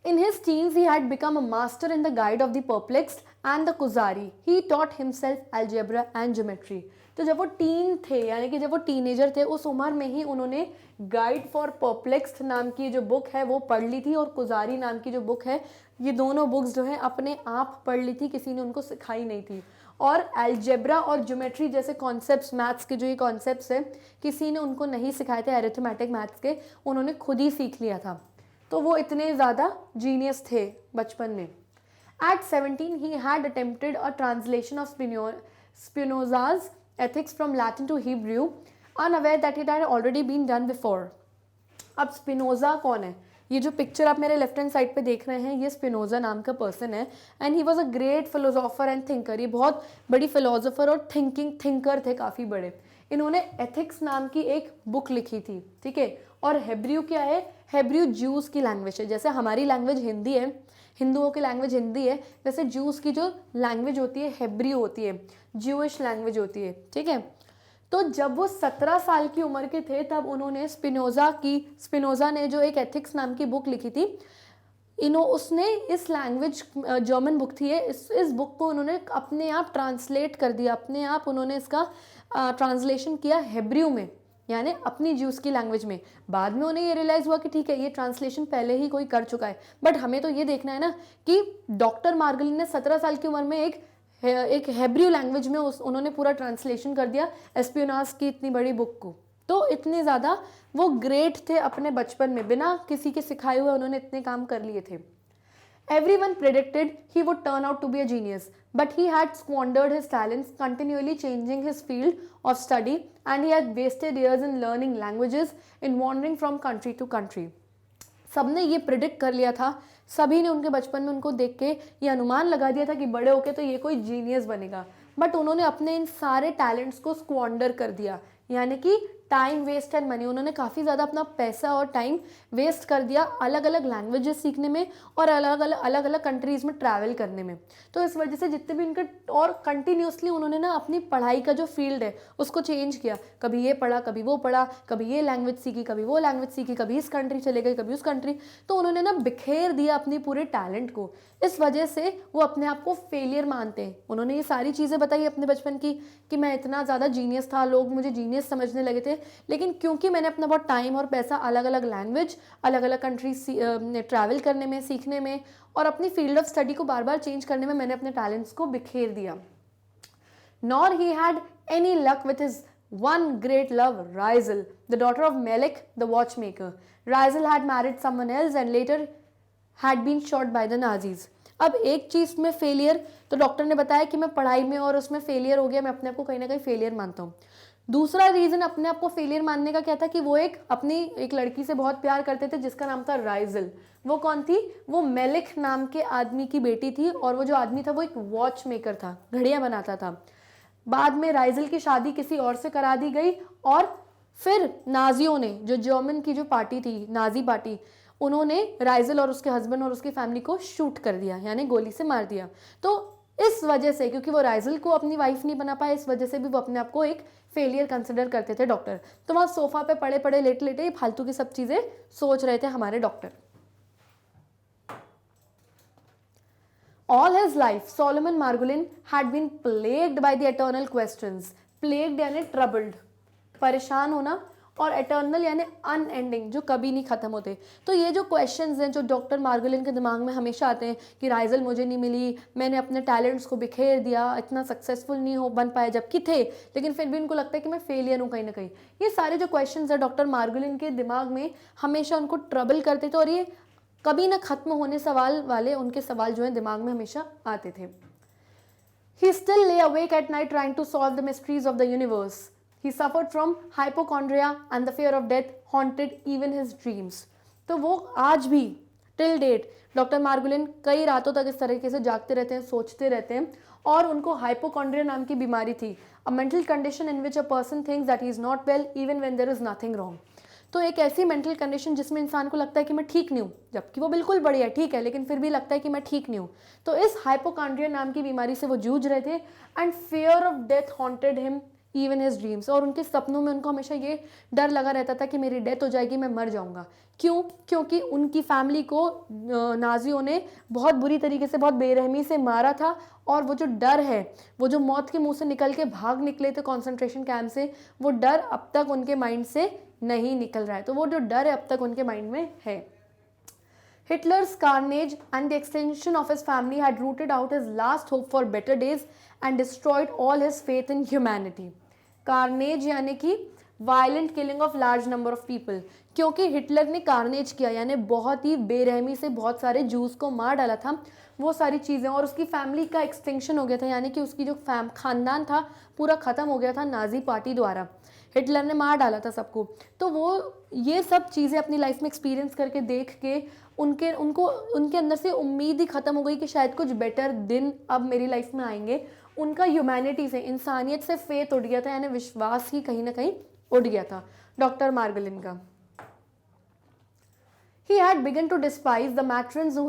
[SPEAKER 1] In his teens, he had become a master in the guide of the perplexed and the Kuzari. He taught himself algebra and geometry। तो जब वो टीन थे, यानी कि जब वो टीनेजर थे, उस उम्र में ही उन्होंने गाइड फॉर परप्लेक्स्ड नाम की जो बुक है वो पढ़ ली थी और कुजारी नाम की जो बुक है, ये दोनों बुक्स जो है अपने आप पढ़ ली थी, किसी ने उनको सिखाई नहीं थी। और एल्जेब्रा और ज्योमेट्री जैसे कॉन्सेप्ट्स, मैथ्स के जो ये कॉन्सेप्ट्स हैं, किसी ने उनको नहीं सिखाए थे, अरिथमेटिक मैथ्स के, उन्होंने खुद ही सीख लिया था। तो वो इतने ज़्यादा जीनियस थे बचपन में। At 17, he had attempted a translation of Spinoza's ethics from Latin to Hebrew, unaware that it had already been done before। अब स्पिनोजा कौन है? ये जो पिक्चर आप मेरे लेफ्ट हैंड साइड पे देख रहे हैं, ये स्पिनोजा नाम का पर्सन है and he was a great philosopher and thinker. ये बहुत बड़ी फिलोसोफर और थिंकर थे, काफ़ी बड़े। इन्होंने एथिक्स नाम की एक बुक लिखी थी, ठीक है। और हेब्रियू क्या है? हेब्रियू ज्यूस की लैंग्वेज है। जैसे हमारी लैंग्वेज हिंदी है, हिंदुओं की लैंग्वेज हिंदी है, वैसे ज्यूस की जो लैंग्वेज होती है हेब्रियू होती है, ज्यूइश लैंग्वेज होती है, ठीक है। तो जब वो 17 साल की उम्र के थे तब उन्होंने स्पिनोजा ने जो एक एथिक्स नाम की बुक लिखी थी, उसने इस लैंग्वेज, जर्मन बुक थी इस बुक को उन्होंने अपने आप ट्रांसलेट कर दिया, अपने आप उन्होंने इसका ट्रांसलेशन किया हेब्रियू में, यानी अपनी ज्यूस की लैंग्वेज में। बाद में उन्हें ये रियलाइज़ हुआ कि ठीक है, ये ट्रांसलेशन पहले ही कोई कर चुका है, बट हमें तो ये देखना है ना कि डॉक्टर मार्गोलिन ने 17 साल की उम्र में एक हेब्रियू लैंग्वेज में उन्होंने पूरा ट्रांसलेशन कर दिया एस्पियोनाज की इतनी बड़ी बुक को। तो इतने ज़्यादा वो ग्रेट थे अपने बचपन में, बिना किसी के सिखाए हुए उन्होंने इतने काम कर लिए थे। Everyone predicted he would turn out to be a genius, but he had squandered his talents, continually changing his field of study, and he had wasted years in learning languages, in wandering from country to country। सबने ये predict कर लिया था, सभी ने उनके बचपन में उनको देख के ये अनुमान लगा दिया था कि बड़े होके तो ये कोई जीनियस बनेगा, बट उन्होंने अपने इन सारे टैलेंट्स को स्क्वांडर कर दिया, यानी कि टाइम वेस्ट एंड मनी, उन्होंने काफ़ी ज़्यादा अपना पैसा और टाइम वेस्ट कर दिया अलग अलग लैंग्वेजेस सीखने में और अलग अलग कंट्रीज़ में ट्रैवल करने में। तो इस वजह से जितने भी उनके, और कंटिन्यूसली उन्होंने ना अपनी पढ़ाई का जो फील्ड है उसको चेंज किया, कभी ये पढ़ा कभी वो पढ़ा, कभी ये लैंग्वेज सीखी कभी वो लैंग्वेज सीखी, कभी इस कंट्री चले गए कभी उस कंट्री। तो उन्होंने ना बिखेर दिया अपनी पूरे टैलेंट को। इस वजह से वो अपने आप को फेलियर मानते हैं। उन्होंने ये सारी चीज़ें बताई अपने बचपन की कि मैं इतना ज़्यादा जीनियस था, लोग मुझे जीनियस समझने लगे थे, लेकिन क्योंकि मैंने अपना बहुत टाइम और पैसा अलग अलग लैंग्वेज अलग अलग कंट्रीज ट्रैवल करने में, सीखने में और अपनी फील्ड ऑफ स्टडी को बार बार चेंज करने में मैंने अपने टैलेंट्स को बिखेर दिया। Nor he had any luck with his one great love, Raisel, the daughter of Melik, the watchmaker. Raisel had married someone else and later had been shot by the Nazis. अब एक चीज़ में failure, तो doctor ने बताया कि मैं पढ़ाई में और उसमें फेलियर हो गया, मैं अपने आप को कहीं ना कहीं फेलियर मानता हूँ। दूसरा रीज़न अपने आप को फेलियर मानने का क्या था कि वो अपनी एक लड़की से बहुत प्यार करते थे जिसका नाम था राइजल। वो कौन थी? वो मेलिक नाम के आदमी की बेटी थी और वो जो आदमी था वो एक वॉच मेकर था, घड़ियाँ बनाता था। बाद में राइजल की शादी किसी और से करा दी गई और फिर नाजियों ने, जो जर्मन की जो पार्टी थी, नाजी पार्टी, उन्होंने राइजल और उसके हस्बैंड और उसकी फैमिली को शूट कर दिया, यानी गोली से मार दिया। तो इस वजह से, क्योंकि वो राइजल को अपनी वाइफ नहीं बना पाए, इस वजह से भी वो अपने आप को एक फेलियर कंसिडर करते थे डॉक्टर। तो वहाँ सोफा पे पड़े पड़े लेटे लेटे फालतू की सब चीज़ें सोच रहे थे हमारे doctor. All his life, Solomon Margolin had been plagued by the eternal questions. Plagued यानी troubled, परेशान होना, और eternal यानी unending, जो कभी नहीं ख़त्म होते। तो ये जो questions हैं जो डॉक्टर मार्गोलिन के दिमाग में हमेशा आते हैं कि राइजल मुझे नहीं मिली, मैंने अपने टैलेंट्स को बिखेर दिया, इतना सक्सेसफुल नहीं हो बन पाए जबकि थे, लेकिन फिर भी उनको लगता है कि मैं फेलियर हूँ कहीं ना कहीं। ये सारे जो क्वेश्चंस हैं डॉक्टर मार्गोलिन के दिमाग में हमेशा उनको ट्रबल करते थे और ये कभी ना खत्म होने सवाल वाले उनके सवाल जो है दिमाग में हमेशा आते थे। He still lay awake at night trying to solve the mysteries of the universe. He suffered from hypochondria and the fear of death haunted even his dreams. तो वो आज भी टिल डेट डॉक्टर मार्गोलिन कई रातों तक इस तरीके से जागते रहते हैं, सोचते रहते हैं, और उनको हाइपोकॉन्ड्रिया नाम की बीमारी थी, a mental condition in which a person thinks that he is not well even when there is nothing wrong. तो एक ऐसी मेंटल कंडीशन जिसमें इंसान को लगता है कि मैं ठीक नहीं हूँ, जबकि वो बिल्कुल बढ़िया ठीक है, लेकिन फिर भी लगता है कि मैं ठीक नहीं हूँ। तो इस हाइपोकॉन्ड्रिया नाम की बीमारी से वो जूझ रहे थे and fear of death haunted him even his dreams. और उनके सपनों में उनको हमेशा ये डर लगा रहता था कि मेरी डेथ हो जाएगी, मैं मर जाऊँगा। क्यों? क्योंकि उनकी फैमिली को नाजियों ने बहुत बुरी तरीके से, बहुत बेरहमी से मारा था, और वो जो डर है, वो जो मौत के मुंह से निकल के भाग निकले थे कॉन्सेंट्रेशन कैंप से, वो डर अब तक उनके माइंड से नहीं निकल रहा है। तो वो जो डर है अब तक उनके माइंड में है। Hitler's carnage and the extinction of his family had rooted out his last hope for better days and destroyed all his faith in humanity. Carnage यानी कि violent killing of large number of people, क्योंकि Hitler ने carnage किया यानी बहुत ही बेरहमी से बहुत सारे जूस को मार डाला था, वो सारी चीज़ें, और उसकी फैमिली का एक्सटिंक्शन हो गया था, यानी कि उसकी जो खानदान था पूरा ख़त्म हो गया था नाजी पार्टी द्वारा। हिटलर ने मार डाला था सबको। तो वो ये सब चीज़ें अपनी लाइफ में एक्सपीरियंस करके देख के उनके अंदर से उम्मीद ही ख़त्म हो गई कि शायद कुछ बेटर दिन अब मेरी लाइफ में आएंगे। उनका ह्यूमैनिटी से, इंसानियत से फेथ उठ गया था, यानी विश्वास ही कहीं ना कहीं उठ गया था डॉक्टर मार्गोलिन का। He had begun to despise the matrons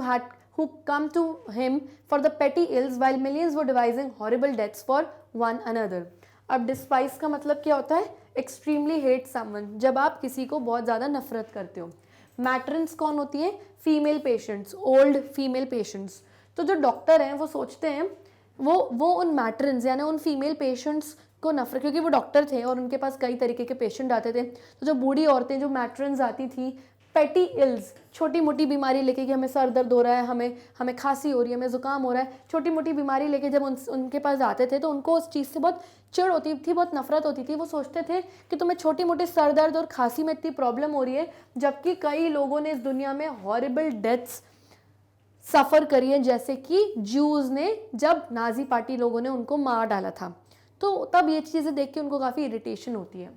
[SPEAKER 1] who come to him for the petty ills while millions were devising horrible deaths for one another. अब डिस्पाइस का मतलब क्या होता है? एक्सट्रीमली हेट समवन, जब आप किसी को बहुत ज़्यादा नफरत करते हो। मैट्रन्स कौन होती हैं? Female patients, old female patients. तो जो डॉक्टर हैं वो सोचते हैं वो उन मैट्रन्स यानी उन फीमेल पेशेंट्स को नफरत, क्योंकि वो डॉक्टर थे और उनके पास कई तरीके के पेशेंट आते थे। तो जो बूढ़ी औरतें, जो मैट्रन्स आती थी, पेटी इल्स, छोटी मोटी बीमारी लेके कि हमें सर दर्द हो रहा है, हमें खांसी हो रही है, हमें ज़ुकाम हो रहा है, छोटी मोटी बीमारी लेके जब उनके पास आते थे तो उनको उस चीज़ से बहुत चिढ़ होती थी, बहुत नफरत होती थी। वो सोचते थे कि तुम्हें छोटी मोटी सर दर्द और खांसी में इतनी प्रॉब्लम हो रही है, जबकि कई लोगों ने इस दुनिया में हॉरिबल डेथ्स सफ़र करी है, जैसे कि ज्यूज़ ने जब नाजी पार्टी लोगों ने उनको मार डाला था। तो तब ये चीज़ें देख के उनको काफ़ी इरिटेशन होती है।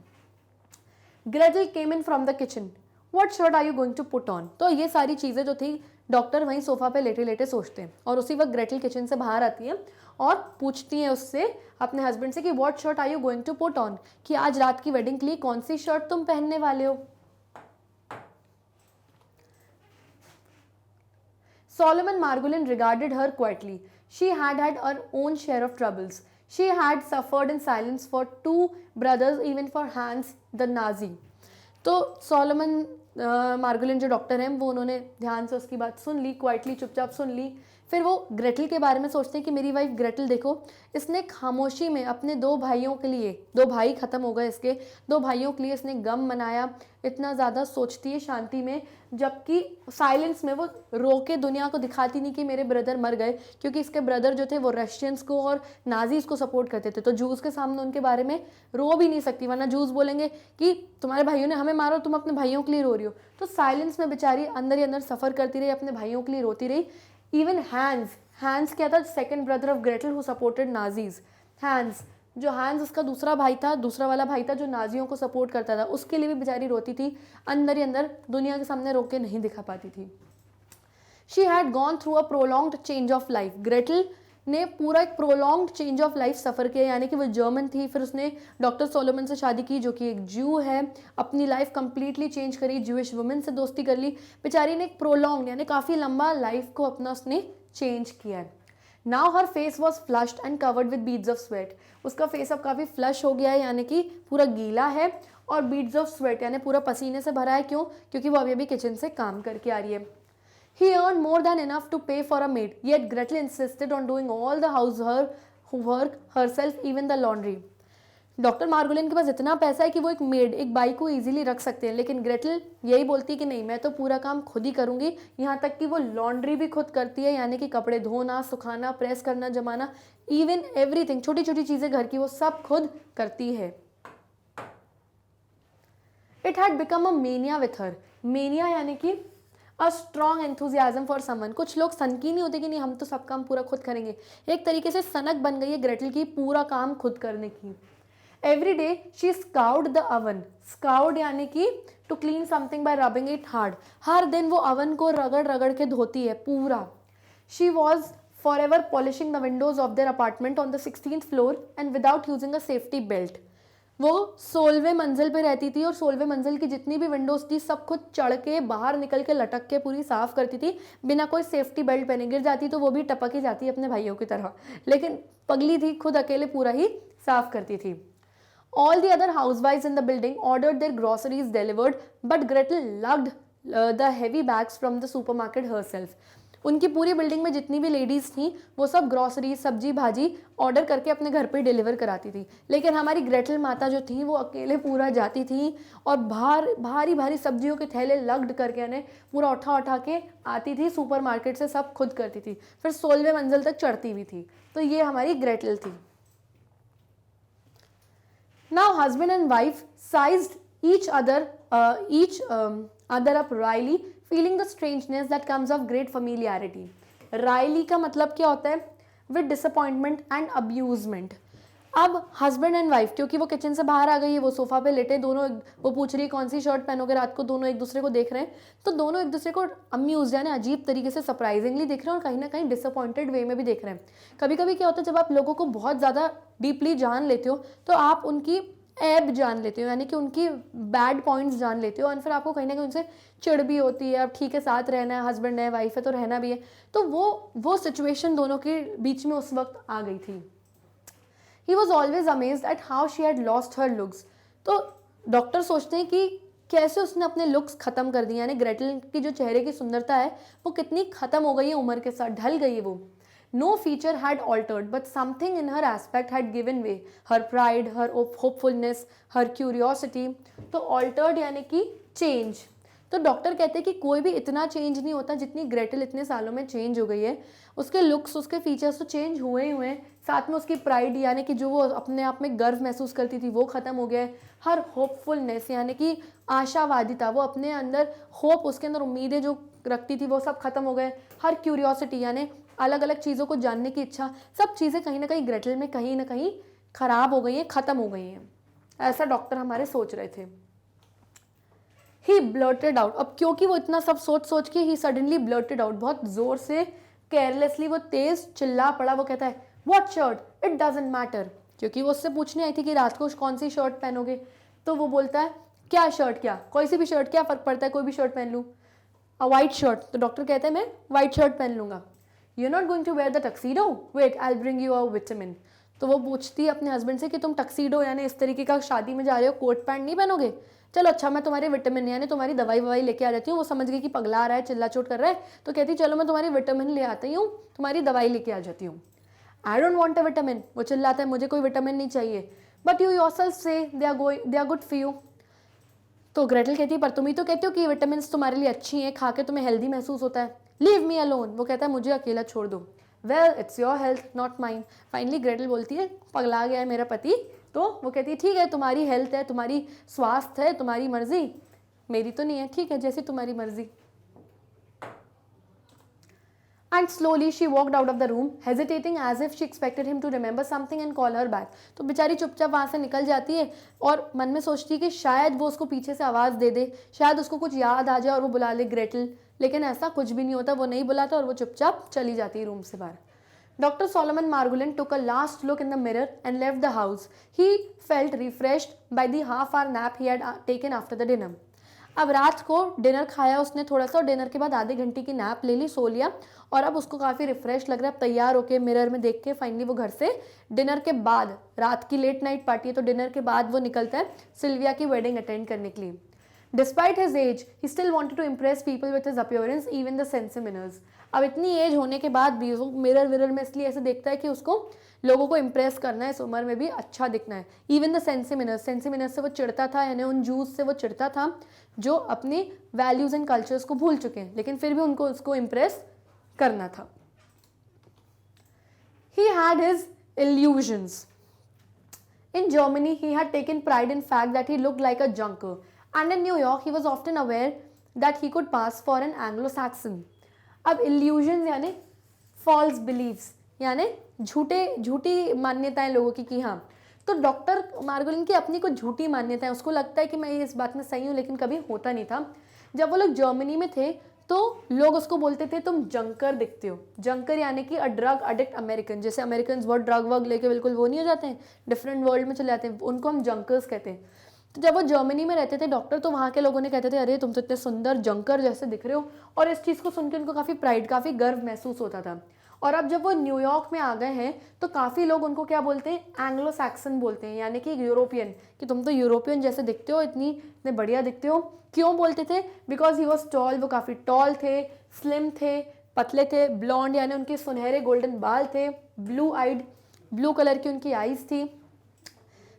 [SPEAKER 1] Gretl came in from the kitchen, what shirt are you going to put on? तो ये सारी चीज़ें जो थी डॉक्टर वहीं सोफा पे लेटे लेटे सोचते हैं और उसी वक्त ग्रेटल किचन से बाहर आती है और पूछती है उससे, अपने हस्बैंड से, कि what shirt are you going to put on, कि आज रात की वेडिंग के लिए कौन सी शर्ट तुम पहनने वाले हो। Solomon Margolin regarded her quietly. She had had her own share of troubles. She had suffered in silence for 2 brothers, even for Hans the Nazi. तो सोलोमन मार्गोलिन जो डॉक्टर हैं वो उन्होंने ध्यान से उसकी बात सुन ली, क्वाइटली चुपचाप सुन ली। फिर वो ग्रेटल के बारे में सोचते हैं कि मेरी वाइफ ग्रेटल देखो, इसने खामोशी में अपने 2 भाइयों के लिए, 2 भाई ख़त्म हो गए इसके, 2 भाइयों के लिए इसने गम मनाया, इतना ज़्यादा सोचती है शांति में, जबकि साइलेंस में वो रो के दुनिया को दिखाती नहीं कि मेरे ब्रदर मर गए, क्योंकि इसके ब्रदर जो थे वो रशियंस को और नाजीज़ को सपोर्ट करते थे। तो जूस के सामने उनके बारे में रो भी नहीं सकती, वरना जूस बोलेंगे कि तुम्हारे भाइयों ने हमें मारो, तुम अपने भाइयों के लिए रो रही हो। तो साइलेंस में बेचारी अंदर ही अंदर सफ़र करती रही, अपने भाइयों के लिए रोती रही। इवन हैंस क्या था, second brother of Gretl who supported Nazis. Hans उसका दूसरा भाई था, दूसरा वाला भाई था जो नाजियों को सपोर्ट करता था, उसके लिए भी बेचारी रोती थी, अंदर ही अंदर दुनिया के सामने रो के नहीं दिखा पाती थी। She had gone through a prolonged change of life. Gretel ने पूरा एक प्रोलॉन्ग्ड चेंज ऑफ लाइफ सफ़र किया, यानी कि वो जर्मन थी, फिर उसने डॉक्टर सोलोमन से शादी की जो कि एक ज्यू है, अपनी लाइफ कंप्लीटली चेंज करी, ज्यूइश वुमेन से दोस्ती कर ली। बेचारी ने एक प्रोलॉन्ग्ड यानी काफ़ी लंबा लाइफ को अपना उसने चेंज किया है। Now her face was flushed and covered with beads of sweat. उसका फेस अब काफ़ी फ्लश हो गया है, यानी कि पूरा गीला है, और बीड्स ऑफ स्वेट यानी पूरा पसीने से भरा है। क्यों? क्योंकि वो अभी किचन से काम करके आ रही है। He earned more than enough to pay for a maid, yet Gretel insisted on doing all the housework herself, even the laundry. Doctor Margolin के पास इतना पैसा है कि वो एक मेड, एक बाई को इजीली रख सकते हैं, लेकिन ग्रेटल यही बोलती है कि नहीं, मैं तो पूरा काम खुद ही करूँगी। यहाँ तक कि वो लॉन्ड्री भी खुद करती है, यानी कि कपड़े धोना, सुखाना, प्रेस करना, जमाना, इवन एवरीथिंग, छोटी छोटी चीज़ें घर की वो सब खुद करती है। It had become a mania with her. Mania यानी कि a strong enthusiasm for someone. कुछ लोग सनकी नहीं होते कि नहीं हम तो सब काम पूरा खुद करेंगे, एक तरीके से सनक बन गई है ग्रेटल की पूरा काम खुद करने की। Every day she scoured the oven. Scoured यानी कि to clean something by rubbing it hard. हर दिन वो अवन को रगड़ रगड़ के धोती है पूरा। She was for ever polishing the Windows of their apartment on the 16th floor and without using a safety belt. वो 16वें मंजिल पे रहती थी और 16वें मंजिल की जितनी भी विंडोज़ थी सब खुद चढ़ के बाहर निकल के लटक के पूरी साफ़ करती थी, बिना कोई सेफ्टी बेल्ट पहने। गिर जाती तो वो भी टपक ही जाती अपने भाइयों की तरह, लेकिन पगली थी, खुद अकेले पूरा ही साफ़ करती थी। All the other housewives in the building ordered their groceries delivered, but Gretel lugged the heavy bags from the supermarket herself. उनकी पूरी बिल्डिंग में जितनी भी लेडीज़ थी वो सब ग्रॉसरी, सब्जी भाजी ऑर्डर करके अपने घर पे डिलीवर कराती थी, लेकिन हमारी ग्रेटल माता जो थी वो अकेले पूरा जाती थी और भारी भारी सब्जियों के थैले लग्ड करके यानी पूरा उठा के आती थी सुपरमार्केट से, सब खुद करती थी, फिर 16वें मंजिल तक चढ़ती भी थी। तो ये हमारी ग्रेटल थी। Now husband and wife sized each other up wryly, feeling the strangeness that comes of great familiarity. Wryly का मतलब क्या होता है? With disappointment and abusement. अब हस्बैंड एंड वाइफ, क्योंकि वो किचन से बाहर आ गई है, वो सोफा पे लेटे दोनों, वो पूछ रही है कौन सी शर्ट पहनोगे रात को, दोनों एक दूसरे को देख रहे हैं, तो दोनों एक दूसरे को अम्यूज यानी अजीब तरीके से सरप्राइजिंगली देख रहे हैं और कहीं ना कहीं डिसअपॉइंटेड वे में भी देख रहे हैं। कभी कभी क्या होता है, जब आप लोगों को बहुत ज़्यादा डीपली जान लेते हो तो आप उनकी ऐब जान लेते हो, यानी कि उनकी बैड पॉइंट्स जान लेते हो, और फिर आपको कहीं ना कहीं उनसे चिढ़ भी होती है। अब ठीक है, साथ रहना है, हस्बैंड है, वाइफ है, तो रहना भी है। तो वो सिचुएशन दोनों के बीच में उस वक्त आ गई थी। He was always amazed at how she had lost her looks. तो डॉक्टर सोचते हैं कि कैसे उसने अपने लुक्स ख़त्म कर दिए, यानी ग्रेटल की जो चेहरे की सुंदरता है वो कितनी ख़त्म हो गई है, उम्र के साथ ढल गई है वो। No feature had altered, but something in her aspect had given way. Her pride, her hopefulness, her curiosity. तो altered यानी कि change. तो डॉक्टर कहते हैं कि कोई भी इतना चेंज नहीं होता जितनी ग्रेटल इतने सालों में चेंज हो गई है। उसके लुक्स, उसके फीचर्स तो चेंज हुए ही हुए हैं, साथ में उसकी प्राइड यानी कि जो वो अपने आप में गर्व महसूस करती थी वो ख़त्म हो गया है। हर होपफुलनेस यानी कि आशावादी था, वो अपने अंदर होप, उसके अंदर उम्मीदें जो रखती थी वो सब खत्म हो गए। हर क्यूरियोसिटी यानी अलग अलग चीज़ों को जानने की इच्छा, सब चीज़ें कहीं ना कहीं ग्रेटल में कहीं ना कहीं ख़राब हो गई हैं, ख़त्म हो गई हैं, ऐसा डॉक्टर हमारे सोच रहे थे। ही ब्लर्टेड आउट, अब क्योंकि वो इतना सब सोच सोच के ही सडनली ब्लर्टेड आउट, बहुत जोर से केयरलेसली वो तेज चिल्ला पड़ा, वो कहता है what shirt, it doesn't matter, क्योंकि वो उससे पूछने आई थी कि रात को कौन सी शर्ट पहनोगे, तो वो बोलता है क्या शर्ट, क्या कोई सी भी शर्ट, क्या फर्क पड़ता है, कोई भी शर्ट पहन लूँ, अ वाइट शर्ट, तो डॉक्टर कहते हैं मैं वाइट शर्ट पहन लूँगा। You are not going to wear the tuxedo, wait I will bring you a vitamin, तो वो पूछती है अपने हस्बैंड से कि तुम टक्सीडो यानी इस तरीके का शादी में जा रहे हो, कोट पैंट नहीं पहनोगे, चलो अच्छा मैं तुम्हारे विटामिन यानी तुम्हारी दवाई ववाई लेके आ जाती हूँ। वो समझ गई कि पगला रहा है, चिल्ला चोट कर रहा है, तो कहती चलो मैं तुम्हारी विटामिन ले आती हूँ, तुम्हारी दवाई लेके आ जाती हूँ। I don't want a vitamin, वो चिल्लाता है मुझे कोई विटामिन नहीं चाहिए, बट यू योरसेल्फ से they are good for you, तो ग्रेटल कहती है पर तुम ही तो कहते हो कि विटामिन तुम्हारे लिए अच्छी हैं, खा के तुम्हें हेल्दी महसूस होता है, लीव मी अलोन, वो कहता है मुझे अकेला छोड़ दो, well it's your health not mine. Finally Gretel बोलती है पगला गया है मेरा पति, तो वो कहती है ठीक है तुम्हारी हेल्थ है, तुम्हारी स्वास्थ्य है, तुम्हारी मर्जी, मेरी तो नहीं है, ठीक है जैसी तुम्हारी मर्जी। And slowly she walked out of the room, hesitating as if she expected him to remember something and call her back. तो बेचारी चुपचाप वहाँ से निकल जाती है और मन में सोचती है कि शायद वो उसको पीछे से आवाज़ दे दे, शायद उसको कुछ याद आ जाए और वो बुला ले ग्रेटल, लेकिन ऐसा कुछ भी नहीं होता, वो नहीं बुलाता और वो चुपचाप चली जाती है रूम से बाहर। Dr. Solomon Margolin took a last look in the mirror and left the house. He felt refreshed by the half-hour nap he had taken after the dinner. अब रात को डिनर खाया उसने थोड़ा सा, और डिनर के बाद आधे घंटे की नैप ले ली, सो लिया, और अब उसको काफ़ी रिफ्रेश लग रहा है, अब तैयार होके मिरर में देख के फाइनली वो घर से डिनर के बाद, रात की लेट नाइट पार्टी है तो डिनर के बाद वो निकलता है सिल्विया की वेडिंग अटेंड करने के लिए। Despite his age he still wanted to impress people with his appearance even the Senciminers. अब इतनी एज होने के बाद भी वो मिरर विरर में इसलिए ऐसे देखता है कि उसको लोगों को इम्प्रेस करना है, इस उम्र में भी अच्छा दिखना है। इवन द सेंसिमिनर्स, सेंसिमिनर्स से वो चिढ़ता था, यानी उन जूस से वो चिढ़ता था जो अपने वैल्यूज एंड कल्चर्स को भूल चुके हैं, लेकिन फिर भी उनको उसको इम्प्रेस करना था। He had his illusions. In Germany, he had taken pride in fact that he looked like a junker, and in New York, he was often aware that he could pass for an Anglo-Saxon. अब illusions यानी false beliefs, यानी झूठी मान्यताएं लोगों की कि हाँ, तो डॉक्टर मार्गोलिन की अपनी कुछ झूठी मान्यताएं, उसको लगता है कि मैं इस बात में सही हूँ, लेकिन कभी होता नहीं था। जब वो लोग जर्मनी में थे तो लोग उसको बोलते थे तुम जंकर दिखते हो, जंकर यानी कि अ ड्रग अडिक्ट अमेरिकन, जैसे अमेरिकन बहुत ड्रग वग लेके बिल्कुल वो नहीं हो जाते हैं, डिफरेंट वर्ल्ड में चले जाते हैं, उनको हम जंकर्स कहते हैं। तो जब वो जर्मनी में रहते थे डॉक्टर, तो वहाँ के लोगों ने कहते थे अरे तुम तो इतने सुंदर जंकर जैसे दिख रहे हो, और इस चीज़ को सुन के उनको काफ़ी प्राइड, काफ़ी गर्व महसूस होता था। और अब जब वो न्यूयॉर्क में आ गए हैं तो काफ़ी लोग उनको क्या बोलते हैं, एंग्लो सैक्सन बोलते हैं, यानी कि यूरोपियन, कि तुम तो यूरोपियन जैसे दिखते हो, इतने बढ़िया दिखते हो। क्यों बोलते थे? बिकॉज ही वॉज टॉल, वो काफ़ी टॉल थे, स्लिम थे, पतले थे, ब्लॉन्ड यानी उनके सुनहरे गोल्डन बाल थे, ब्लू आइड, ब्लू कलर की उनकी आइज़ थी।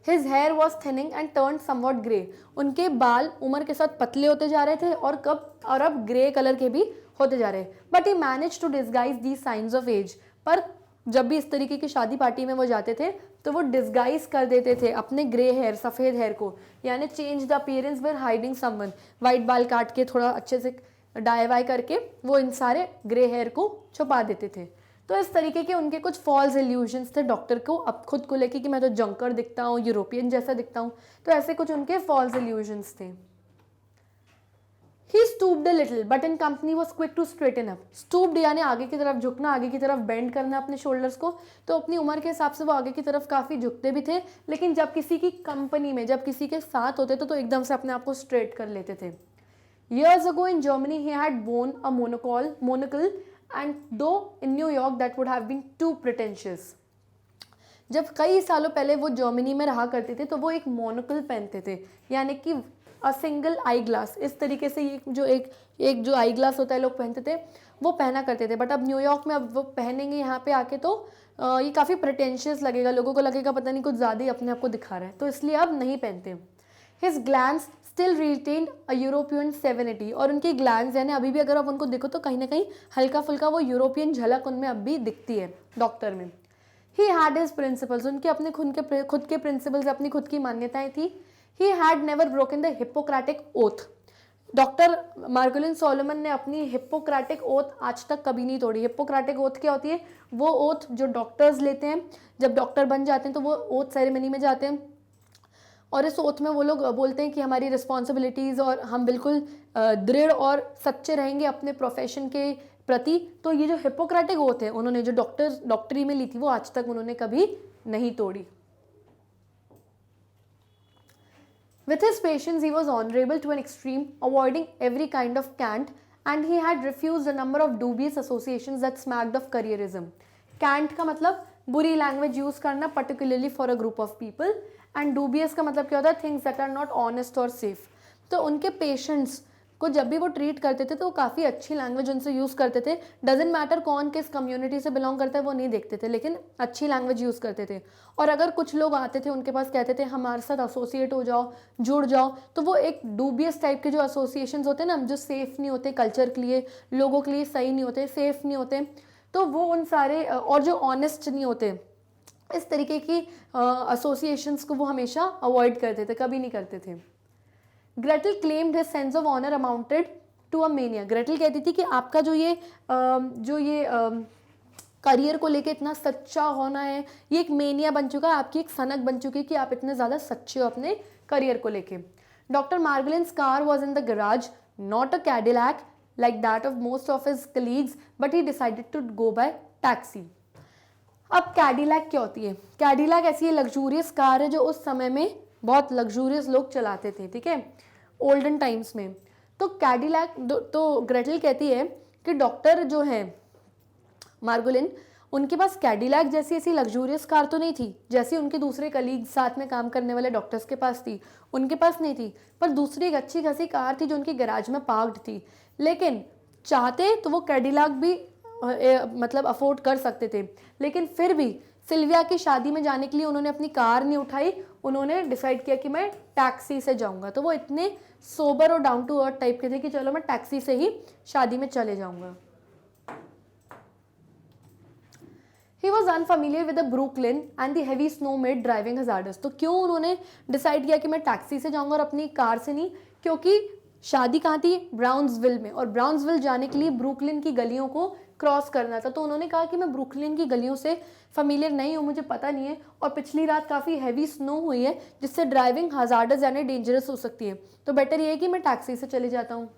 [SPEAKER 1] His hair was thinning and turn somewhat grey, उनके बाल उम्र के साथ पतले होते जा रहे थे और अब ग्रे कलर के भी होते जा रहे हैं। But he manage to disguise the signs of age, पर जब भी इस तरीके की शादी पार्टी में वो जाते थे तो वो डिस्गाइज कर देते थे अपने ग्रे हेयर, सफ़ेद हेयर को, यानी change the appearance by hiding someone, white बाल काट के थोड़ा अच्छे से डाई वाई करके वो इन सारे ग्रे हेयर को छुपा देते थे। तो इस तरीके के उनके कुछ फॉल्स इल्यूजन्स थे डॉक्टर को अब खुद को लेके कि मैं तो जंकर दिखता हूँ, यूरोपियन जैसा दिखता हूँ, तो ऐसे कुछ उनके फॉल्स इल्यूजन्स थे। He stooped a little, but in company was quick to straighten up. Stooped यानी आगे की तरफ झुकना, आगे की तरफ बेंड करना अपने शोल्डर्स को, तो अपनी उम्र के हिसाब से वो आगे की तरफ काफ़ी झुकते भी थे, लेकिन जब किसी की कंपनी में, जब किसी के साथ होते तो एकदम से अपने आप को स्ट्रेट कर लेते थे। Years ago in Germany, he had worn a monocle, and though in New York that would have been too pretentious. जब कई सालों पहले वो जर्मनी में रहा करते थे तो वो एक मोनोकल पहनते थे, यानी कि अ सिंगल आई ग्लास, इस तरीके से एक जो आई ग्लास होता है लोग पहनते थे, वो पहना करते थे। बट अब न्यूयॉर्क में अब वो पहनेंगे यहाँ पे आके तो ये काफ़ी प्रिटेंशियस लगेगा, लोगों को लगेगा पता नहीं कुछ ज़्यादा ही अपने आप को दिखा रहा है, तो इसलिए अब नहीं पहनते। His glance still retained a European serenity, और उनकी ग्लैंस यानी अभी भी अगर आप उनको देखो तो कहीं ना कहीं हल्का फुल्का वो यूरोपियन झलक उनमें अब भी दिखती है डॉक्टर में। ही हैड हिज प्रिंसिपल्स, उनके अपने खुद के प्रिंसिपल्स, अपनी खुद की मान्यताएं थी। He had never broken the Hippocratic oath, doctor Margolin Solomon ने अपनी हिप्पोक्रेटिक ओथ आज तक कभी नहीं तोड़ी। हिप्पोक्रेटिक ओथ क्या होती है? वो ओथ जो डॉक्टर्स लेते हैं, जब डॉक्टर बन जाते हैं तो वो ओथ सेरेमनी में जाते हैं, और इस ओथ में वो लोग बोलते हैं कि हमारी रिस्पॉन्सिबिलिटीज़ और हम बिल्कुल दृढ़ और सच्चे रहेंगे अपने प्रोफेशन के प्रति। तो ये जो हिपोक्रेटिक ओथ है उन्होंने जो डॉक्टरी में ली थी वो आज तक उन्होंने कभी नहीं तोड़ी। With his patience, he was honorable to an extreme, avoiding every kind of cant, and he had refused a number of dubious associations that smacked of careerism. Cant का मतलब बुरी लैंग्वेज यूज करना, particularly for a group of people, and dubious का मतलब क्या होता है, things that are not honest और सेफ। तो उनके पेशेंट्स को जब भी वो ट्रीट करते थे तो वो काफ़ी अच्छी लैंग्वेज उनसे यूज़ करते थे। डजेंट मैटर कौन किस कम्युनिटी से बिलोंग करता है वो नहीं देखते थे, लेकिन अच्छी लैंग्वेज यूज़ करते थे। और अगर कुछ लोग आते थे उनके पास कहते थे हमारे साथ एसोसिएट हो जाओ, जुड़ जाओ, तो वो एक डूबियस टाइप के जो एसोसिएशंस होते हैं ना, जो सेफ़ नहीं होते कल्चर के लिए, लोगों के लिए सही नहीं होते, सेफ़ नहीं होते, तो वो उन सारे और जो ऑनेस्ट नहीं होते, इस तरीके की एसोसिएशंस को वो हमेशा अवॉइड करते थे, कभी नहीं करते थे। Gretl claimed his sense of honour amounted to a mania. Gretl कहती थी कि आपका जो ये करियर को लेके इतना सच्चा होना है, ये एक मेनिया बन चुका है, आपकी एक सनक बन चुकी है कि आप इतने ज़्यादा सच्चे हो अपने करियर को लेके। Doctor Margolin's car was in the garage, not a Cadillac like that of most of his colleagues, but he decided to go by taxi. अब कैडिलैक क्या होती है? कैडिलैक ऐसी लग्जूरियस कार है जो उस समय में बहुत लग्जूरियस लोग चलाते थे, ठीक है, ओल्डन टाइम्स में। तो कैडिलैक, तो ग्रेटल कहती है कि डॉक्टर जो है मार्गोलिन, उनके पास कैडिलैक जैसी ऐसी लग्जूरियस कार तो नहीं थी जैसी उनके दूसरे कलीग साथ में काम करने वाले डॉक्टर्स के पास थी, उनके पास नहीं थी, पर दूसरी एक अच्छी खासी कार थी जो उनके गैराज में पार्क्ड थी। लेकिन चाहते तो वो कैडिलैक भी मतलब अफोर्ड कर सकते थे, लेकिन फिर भी सिल्विया की शादी में जाने के लिए उन्होंने अपनी कार नहीं उठाई, उन्होंने डिसाइड किया कि मैं टैक्सी से जाऊंगा। तो वो इतने सोबर और डाउन टू अर्थ टाइप के थे कि चलो मैं टैक्सी से ही शादी में चले जाऊंगा। He was unfamiliar with the Brooklyn and the heavy snow made driving hazardous। तो क्यों उन्होंने डिसाइड किया कि मैं टैक्सी से जाऊंगा और अपनी कार से नहीं? क्योंकि शादी कहाँ थी? ब्राउन्सविल में, और ब्राउन्सविल जाने के लिए ब्रुकलिन की गलियों को क्रॉस करना था। तो उन्होंने कहा कि मैं ब्रुकलिन की गलियों से फेमिलियर नहीं हूँ, मुझे पता नहीं है, और पिछली रात काफ़ी हैवी स्नो हुई है जिससे ड्राइविंग हजार्डस यानी डेंजरस हो सकती है, तो बेटर ये है कि मैं टैक्सी से चले जाता हूँ।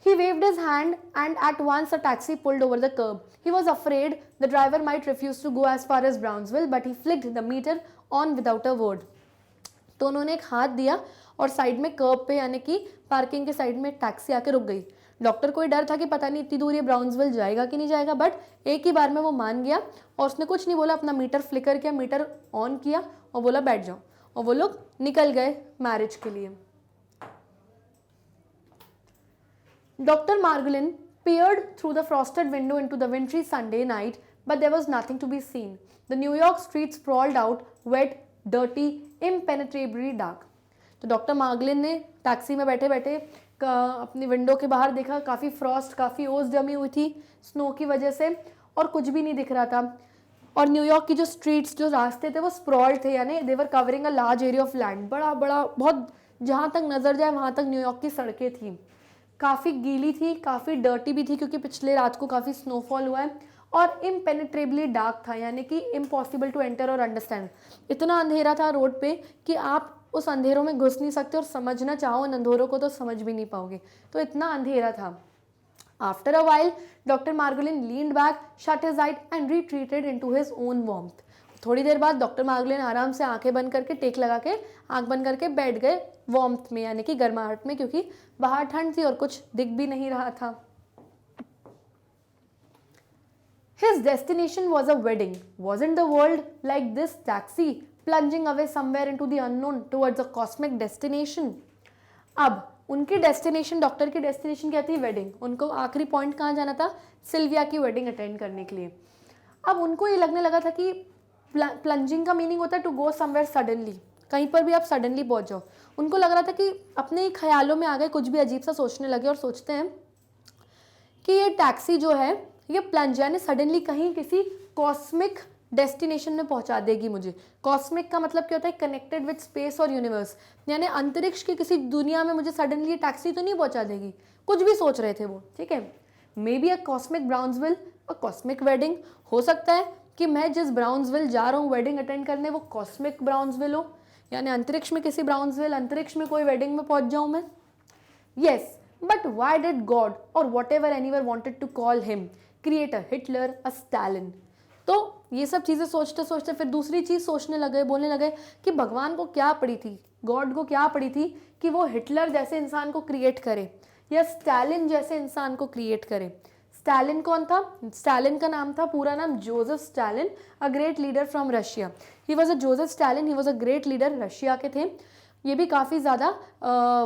[SPEAKER 1] He waved his hand and at once a taxi pulled over the curb. He was afraid the driver might refuse to go as far as Brownsville, but he flicked the meter on without a word. तो उन्होंने एक हाथ दिया और side में कर्ब पे यानी कि पार्किंग के साइड में एक टैक्सी आके रुक गई। डॉक्टर को डर था कि पता नहीं इतनी दूर ये ब्राउन्सविल जाएगा कि नहीं जाएगा, बट एक ही बार में वो मान गया और उसने कुछ नहीं बोला, अपना मीटर फ्लिकर किया, मीटर ऑन किया और बोला बैठ जाओ, और वो लोग निकल गए मैरिज के लिए। Dr. Margolin peered through the frosted window into the wintry Sunday night, but there was nothing to be seen. The New York streets sprawled out, wet, dirty, impenetrably dark. तो डॉक्टर मार्गलिन ने taxi में बैठे बैठे अपनी window के बाहर देखा, काफ़ी फ्रॉस्ट, काफ़ी ओस जमी हुई थी स्नो की वजह से, और कुछ भी नहीं दिख रहा था। और न्यूयॉर्क की जो स्ट्रीट्स, जो रास्ते थे वो स्प्रॉल्ड थे, यानी they were covering a large area of land, बड़ा बड़ा, बहुत जहाँ तक नज़र जाए वहाँ तक न्यूयॉर्क की सड़कें थी। काफ़ी गीली थी, काफ़ी डर्टी भी थी क्योंकि पिछले रात को काफ़ी स्नोफॉल हुआ है, और इम्पेनेट्रेबली डार्क था, यानी कि इम्पॉसिबल टू एंटर और अंडरस्टैंड। इतना अंधेरा था रोड पे कि आप उस अंधेरों में घुस नहीं सकते, और समझना चाहो उन अंधेरों को तो समझ भी नहीं पाओगे, तो इतना अंधेरा था। After a while doctor Margolin leaned back, shut his eyes and retreated into his own warmth. थोड़ी देर बाद डॉक्टर मार्गोलिन आराम से आंखें बंद करके, टेक लगा के आंख बंद करके बैठ गए वार्मथ में, यानी कि गर्माहट में, क्योंकि बाहर ठंड थी और कुछ दिख भी नहीं रहा था। His destination was a wedding. Wasn't the world like this taxi plunging away somewhere into the unknown towards a cosmic destination? अब उनकी डेस्टिनेशन, डॉक्टर की डेस्टिनेशन क्या थी? वेडिंग। उनको आखिरी पॉइंट कहाँ जाना था? सिल्विया की वेडिंग अटेंड करने के लिए। अब उनको ये लगने लगा था कि प्लंजिंग का मीनिंग होता है टू गो समवेयर सडनली, कहीं पर भी आप सडनली पहुंच जाओ। उनको लग रहा था कि अपने ख्यालों में आ गए, कुछ भी अजीब सा सोचने लगे और सोचते हैं कि ये टैक्सी जो है ये प्लंज यानी सडनली कहीं किसी कॉस्मिक डेस्टिनेशन में पहुंचा देगी मुझे। कॉस्मिक का मतलब क्या होता है? कनेक्टेड विद स्पेस और यूनिवर्स, यानी अंतरिक्ष की किसी दुनिया में मुझे सडनली टैक्सी तो नहीं पहुंचा देगी। कुछ भी सोच रहे थे वो, ठीक है। Maybe a cosmic Brownsville, a cosmic wedding. हो सकता है कि मैं जिस ब्राउन्सविल जा रहा हूँ वेडिंग अटेंड करने वो कॉस्मिक ब्राउन्सविल हो, यानी अंतरिक्ष में किसी ब्राउन्सविल, अंतरिक्ष में कोई वेडिंग में पहुंच जाऊं मैं? Yes, but why did God और whatever anyone wanted to call him create a Hitler, a Stalin? तो ये सब चीज़ें सोचते सोचते फिर दूसरी चीज़ सोचने लगे, बोलने लगे कि भगवान को क्या पड़ी थी, गॉड को क्या पड़ी थी कि वो हिटलर जैसे इंसान को क्रिएट करे या स्टालिन जैसे इंसान को क्रिएट करे। स्टालिन कौन था? स्टालिन का नाम था, पूरा नाम Joseph Stalin, a great leader from Russia. He was a Joseph Stalin, he was a great leader, Russia के थे। ये भी काफ़ी ज़्यादा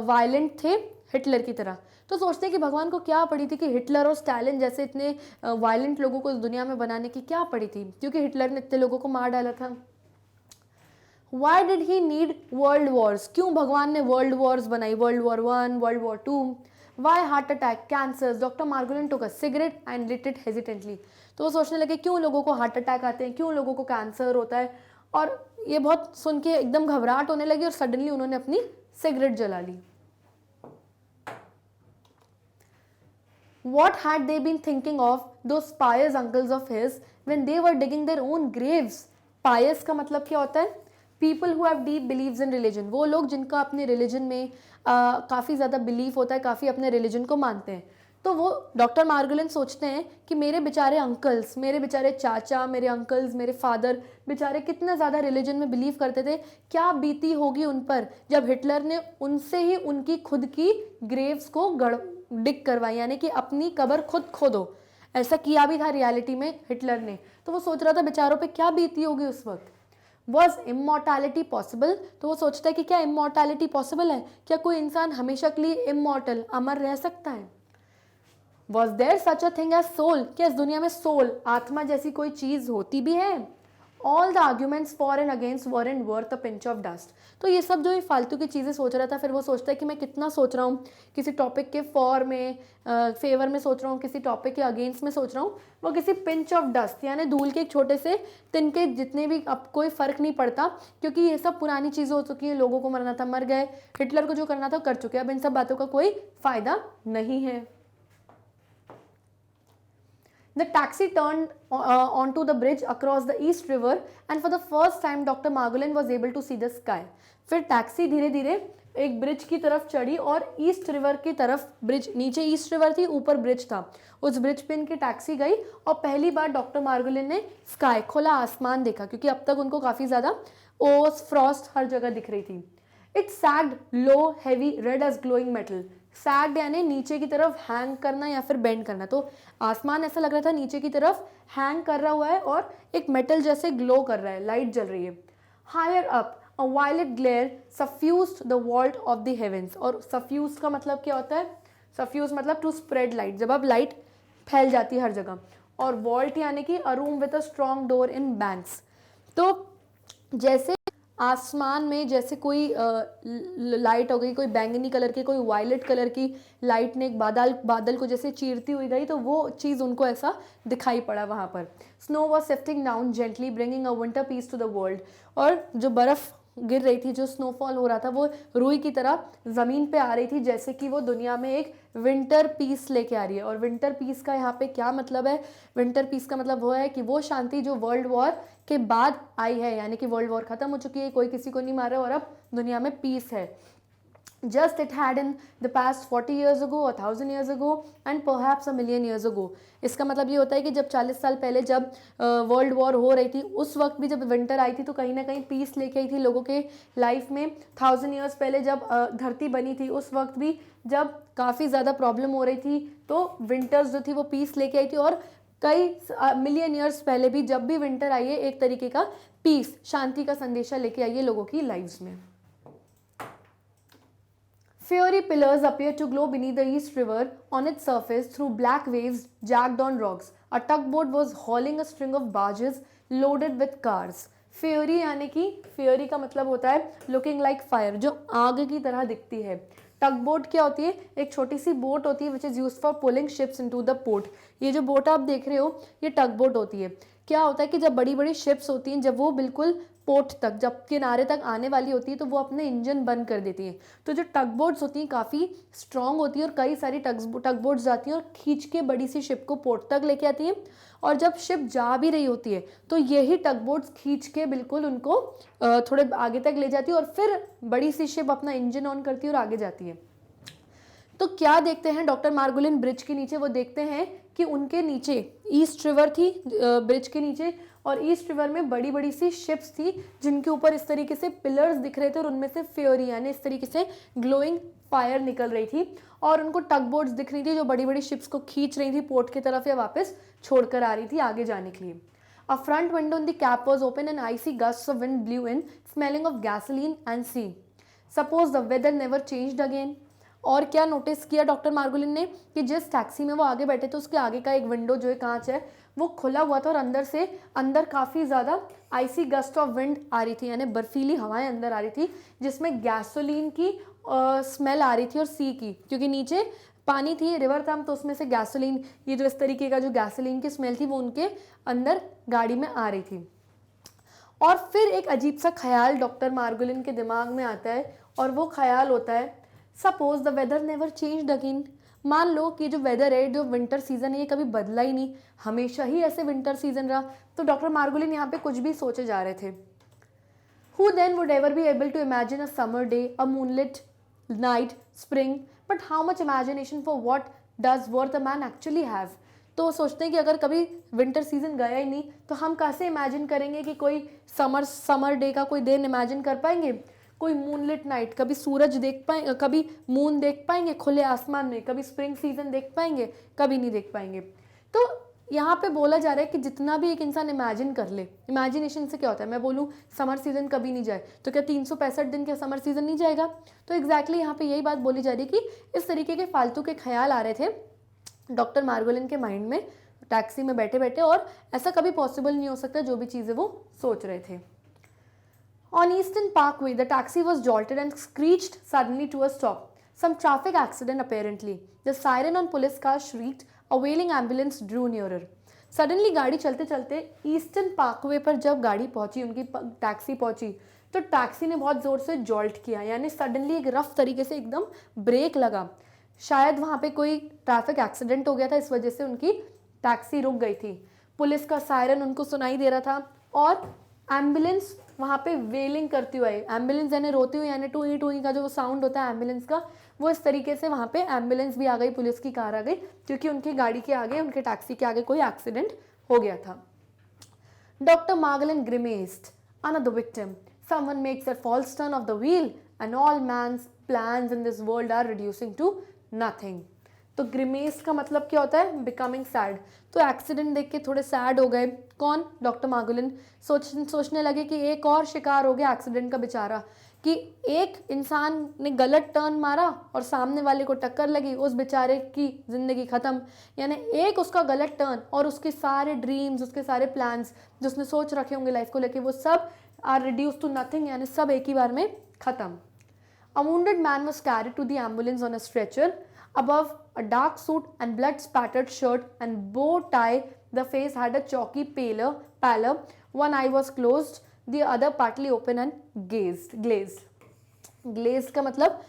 [SPEAKER 1] वायलेंट थे हिटलर की तरह। तो सोचते हैं कि भगवान को क्या पड़ी थी कि हिटलर और स्टालिन जैसे इतने वायलेंट लोगों को इस दुनिया में बनाने की क्या पड़ी थी, क्योंकि हिटलर ने इतने लोगों को मार डाला था। Why did he need world wars? क्यों भगवान ने वर्ल्ड वॉर्स बनाई? World war 1, world war 2? Why heart attack, cancers? Doctor Margolin took a cigarette and lit it hesitantly. तो वो सोचने लगे क्यों लोगों को हार्ट अटैक आते हैं, क्यों लोगों को कैंसर होता है, और ये बहुत सुन के एकदम घबराहट होने लगी और सडनली उन्होंने अपनी सिगरेट जला ली। What had they been thinking of, those pious uncles of his, when they were digging their own graves? Pious का मतलब क्या होता है? People who have deep beliefs in religion. वो लोग जिनका अपने रिलीजन में काफ़ी ज़्यादा बिलीफ होता है, काफ़ी अपने रिलीजन को मानते हैं। तो वो डॉक्टर मार्गोलिन सोचते हैं कि मेरे बेचारे अंकल्स, मेरे बेचारे चाचा, मेरे अंकल्स, मेरे फादर बेचारे कितना ज़्यादा रिलीजन में बिलीव करते थे, क्या बीती होगी उन पर जब हिटलर ने उनसे ही उनकी खुद की ग्रेव्स को डिग करवाई, यानी कि अपनी कब्र खुद खोदो। ऐसा किया भी था रियलिटी में हिटलर ने। तो वो सोच रहा था बेचारों पे क्या बीती होगी उस वक्त। Was immortality possible? तो वो सोचता है कि क्या इमॉर्टैलिटी पॉसिबल है, क्या कोई इंसान हमेशा के लिए इमॉर्टल, अमर रह सकता है? Was there such a thing as soul? क्या इस दुनिया में सोल, आत्मा जैसी कोई चीज होती भी है? All the arguments for and against were and worth a pinch of dust. तो ये सब जो ये फालतू की चीज़ें सोच रहा था, फिर वो सोचता है कि मैं कितना सोच रहा हूँ, किसी टॉपिक के फॉर में फेवर में सोच रहा हूँ, किसी टॉपिक के अगेंस्ट में सोच रहा हूँ, वो किसी पिंच ऑफ डस्ट यानी धूल के एक छोटे से तिनके जितने भी अब कोई फ़र्क नहीं पड़ता, क्योंकि ये सब पुरानी चीज़ें हो चुकी हैं। लोगों को मरना था मर गए, हिटलर को जो करना था कर चुके, अब इन सब बातों का कोई फ़ायदा नहीं है। The taxi turned onto the bridge across the East River and for the first time Dr. Margolin was able to see the sky. फिर टैक्सी धीरे धीरे एक ब्रिज की तरफ चढ़ी और ईस्ट रिवर की तरफ, ब्रिज नीचे ईस्ट रिवर थी, ऊपर ब्रिज था, उस ब्रिज पे इनकी टैक्सी गई और पहली बार डॉक्टर मार्गोलिन ने स्काई, खुला आसमान देखा, क्योंकि अब तक उनको काफ़ी ज़्यादा ओस फ्रॉस्ट हर जगह दिख रही थी। It sagged low heavy red as glowing metal. Sagged यानी नीचे की तरफ हैंग करना या फिर बेंड करना, तो आसमान ऐसा लग रहा था नीचे की तरफ हैंग कर रहा हुआ है और एक मेटल जैसे ग्लो कर रहा है, लाइट जल रही है। Higher up a violet glare suffused the vault of the heavens. और सफ्यूज का मतलब क्या होता है? सफ्यूज मतलब टू स्प्रेड लाइट, जब अब लाइट फैल जाती है हर जगह। और वॉल्ट यानी कि अ room with a strong door in banks. तो जैसे आसमान में जैसे कोई लाइट हो गई, कोई बैंगनी कलर की, कोई वायलेट कलर की लाइट ने एक बादल को जैसे चीरती हुई गई, तो वो चीज़ उनको ऐसा दिखाई पड़ा वहाँ पर। Snow was sifting down gently bringing a winter peace to the world. और जो बर्फ़ गिर रही थी, जो स्नोफॉल हो रहा था, वो रुई की तरह ज़मीन पे आ रही थी, जैसे कि वो दुनिया में एक विंटर पीस लेके आ रही है। और विंटर पीस का यहाँ पे क्या मतलब है? विंटर पीस का मतलब वो है कि वो शांति जो वर्ल्ड वॉर के बाद आई है, यानी कि वर्ल्ड वॉर ख़त्म हो चुकी है, कोई किसी को नहीं मार रहा और अब दुनिया में पीस है। Just it had in the past 40 years ago, 1000 years ago and perhaps a million years ago. इसका मतलब ये होता है कि जब 40 साल पहले जब वर्ल्ड वॉर हो रही थी, उस वक्त भी जब विंटर आई थी तो कहीं ना कहीं पीस लेके आई थी लोगों के लाइफ में। 1000 ईयर्स पहले जब धरती बनी थी, उस वक्त भी जब काफ़ी ज़्यादा प्रॉब्लम हो रही थी, तो विंटर्स जो थी वो पीस लेके आई थी। और कई मिलियन ईयर्स पहले भी जब भी विंटर आई है, एक तरीके का पीस, शांति का संदेशा लेके आई है लोगों की लाइफ्स में। Fiery pillars appeared to glow beneath the East River on its surface through black waves jagged on rocks. A tugboat was hauling a string of barges loaded with cars. Fiery यानी कि fiery का मतलब होता है looking like fire, जो आग की तरह दिखती है। टगबोट क्या होती है? एक छोटी सी बोट होती है which is use for pulling ships into the port. ये जो बोट आप देख रहे हो ये टगबोट होती है। क्या होता है कि जब बड़ी बड़ी शिप्स होती हैं, जब वो बिल्कुल पोर्ट तक, जब किनारे तक आने वाली होती है, तो वो अपने इंजन बंद कर देती है। तो जो टग बोट्स होती हैं काफ़ी स्ट्रांग होती है और कई सारी टग बोट्स जाती हैं और खींच के बड़ी सी शिप को पोर्ट तक लेके आती हैं। और जब शिप जा भी रही होती है तो यही टग बोट्स खींच के बिल्कुल उनको थोड़े आगे तक ले जाती है और फिर बड़ी सी शिप अपना इंजन ऑन करती है और आगे जाती है। तो क्या देखते हैं डॉक्टर मार्गोलिन ब्रिज के नीचे? वो देखते हैं कि उनके नीचे ईस्ट रिवर थी ब्रिज के नीचे, और ईस्ट रिवर में बड़ी बड़ी सी शिप्स थी जिनके ऊपर इस तरीके से पिलर्स दिख रहे थे और उनमें से फ्योरी यानी इस तरीके से ग्लोइंग फायर निकल रही थी। और उनको टग बोट्स दिख रही थी जो बड़ी बड़ी शिप्स को खींच रही थी पोर्ट की तरफ या वापस छोड़कर आ रही थी आगे जाने के लिए। A front window in the cap was open and icy gusts of wind blew in, smelling of gasoline and sea. Suppose the weather never changed again. और क्या नोटिस किया डॉक्टर मार्गोलिन ने कि जिस टैक्सी में वो आगे बैठे थे उसके आगे का एक विंडो जो है कांच है वो खुला हुआ था और अंदर काफ़ी ज़्यादा आइसी गस्ट ऑफ विंड आ रही थी, यानी बर्फीली हवाएं अंदर आ रही थी जिसमें गैसोलीन की स्मेल आ रही थी और सी की, क्योंकि नीचे पानी थी, रिवर था, तो उसमें से गैसोलीन, ये जो इस तरीके का जो गैसोलीन की स्मेल थी वो उनके अंदर गाड़ी में आ रही थी। और फिर एक अजीब सा ख्याल डॉक्टर मार्गोलिन के दिमाग में आता है और वो ख्याल होता है suppose the weather never changed again. मान लो कि जो वेदर है, जो विंटर सीजन है, ये कभी बदला ही नहीं, हमेशा ही ऐसे विंटर सीजन रहा। तो डॉक्टर मार्गोलिन यहाँ पे कुछ भी सोचे जा रहे थे। Who then would ever be able to imagine a summer day, a moonlit night, spring, but how much imagination for what does worth a man actually have? तो सोचते हैं कि अगर कभी विंटर सीजन गया ही नहीं तो हम कैसे इमेजिन करेंगे कि कोई समर डे का कोई दिन इमेजिन कर पाएंगे, कोई मूनलिट नाइट, कभी सूरज देख पाएंगे, कभी मून देख पाएंगे खुले आसमान में, कभी स्प्रिंग सीजन देख पाएंगे, कभी नहीं देख पाएंगे। तो यहाँ पे बोला जा रहा है कि जितना भी एक इंसान इमेजिन कर ले, इमेजिनेशन से क्या होता है, मैं बोलूँ समर सीजन कभी नहीं जाए तो क्या 365 दिन का समर सीजन नहीं जाएगा? तो एग्जैक्टली यहाँ पे यही बात बोली जा रही है कि इस तरीके के फालतू के ख्याल आ रहे थे डॉक्टर मार्गोलिन के माइंड में टैक्सी में बैठे बैठे, और ऐसा कभी पॉसिबल नहीं हो सकता जो भी चीज़ें वो सोच रहे थे। On Eastern Parkway, the taxi was jolted and screeched suddenly to a stop. Some traffic accident apparently. The siren on police car shrieked. A wailing ambulance drew nearer. Suddenly गाड़ी चलते चलते ईस्टर्न पार्कवे पर जब गाड़ी पहुंची, उनकी taxi पहुंची, तो टैक्सी ने बहुत ज़ोर से जॉल्ट किया, यानी सडनली एक रफ तरीके से एकदम ब्रेक लगा। शायद वहाँ पे कोई ट्रैफिक एक्सीडेंट हो गया था, इस वजह से उनकी टैक्सी रुक गई थी। पुलिस का सायरन उनको सुनाई दे रहा था और एम्बुलेंस वहाँ पे वेलिंग करती हुई, एम्बुलेंस यानी रोती हुई, यानी टूई टूई का जो साउंड होता है एम्बुलेंस का, वो इस तरीके से वहाँ पे एम्बुलेंस भी आ गई, पुलिस की कार आ गई, क्योंकि उनकी गाड़ी के आगे, उनके टैक्सी के आगे कोई एक्सीडेंट हो गया था। Doctor Margolin grimaced. Another victim. Someone makes a false turn of the wheel and all man's plans in this world are reducing to nothing. तो ग्रिमेस का मतलब क्या होता है? Becoming sad. तो एक्सीडेंट देख के थोड़े सैड हो गए। कौन? Doctor Margolin. सोचने लगे कि एक और शिकार हो गया एक्सीडेंट का बेचारा, कि एक इंसान ने गलत टर्न मारा और सामने वाले को टक्कर लगी, उस बेचारे की ज़िंदगी ख़त्म। यानी एक उसका गलत टर्न और उसके सारे ड्रीम्स, उसके सारे प्लान्स जो उसने सोच रखे होंगे लाइफ को लेके, वो सब आर रिड्यूस टू नथिंग, यानी सब एक ही बार में ख़त्म। A wounded man was carried to the ambulance on a stretcher. Above a dark suit and blood-spattered shirt and bow tie, the face had a chalky pallor. One eye was closed, the other partly open and glazed. Glazed का मतलब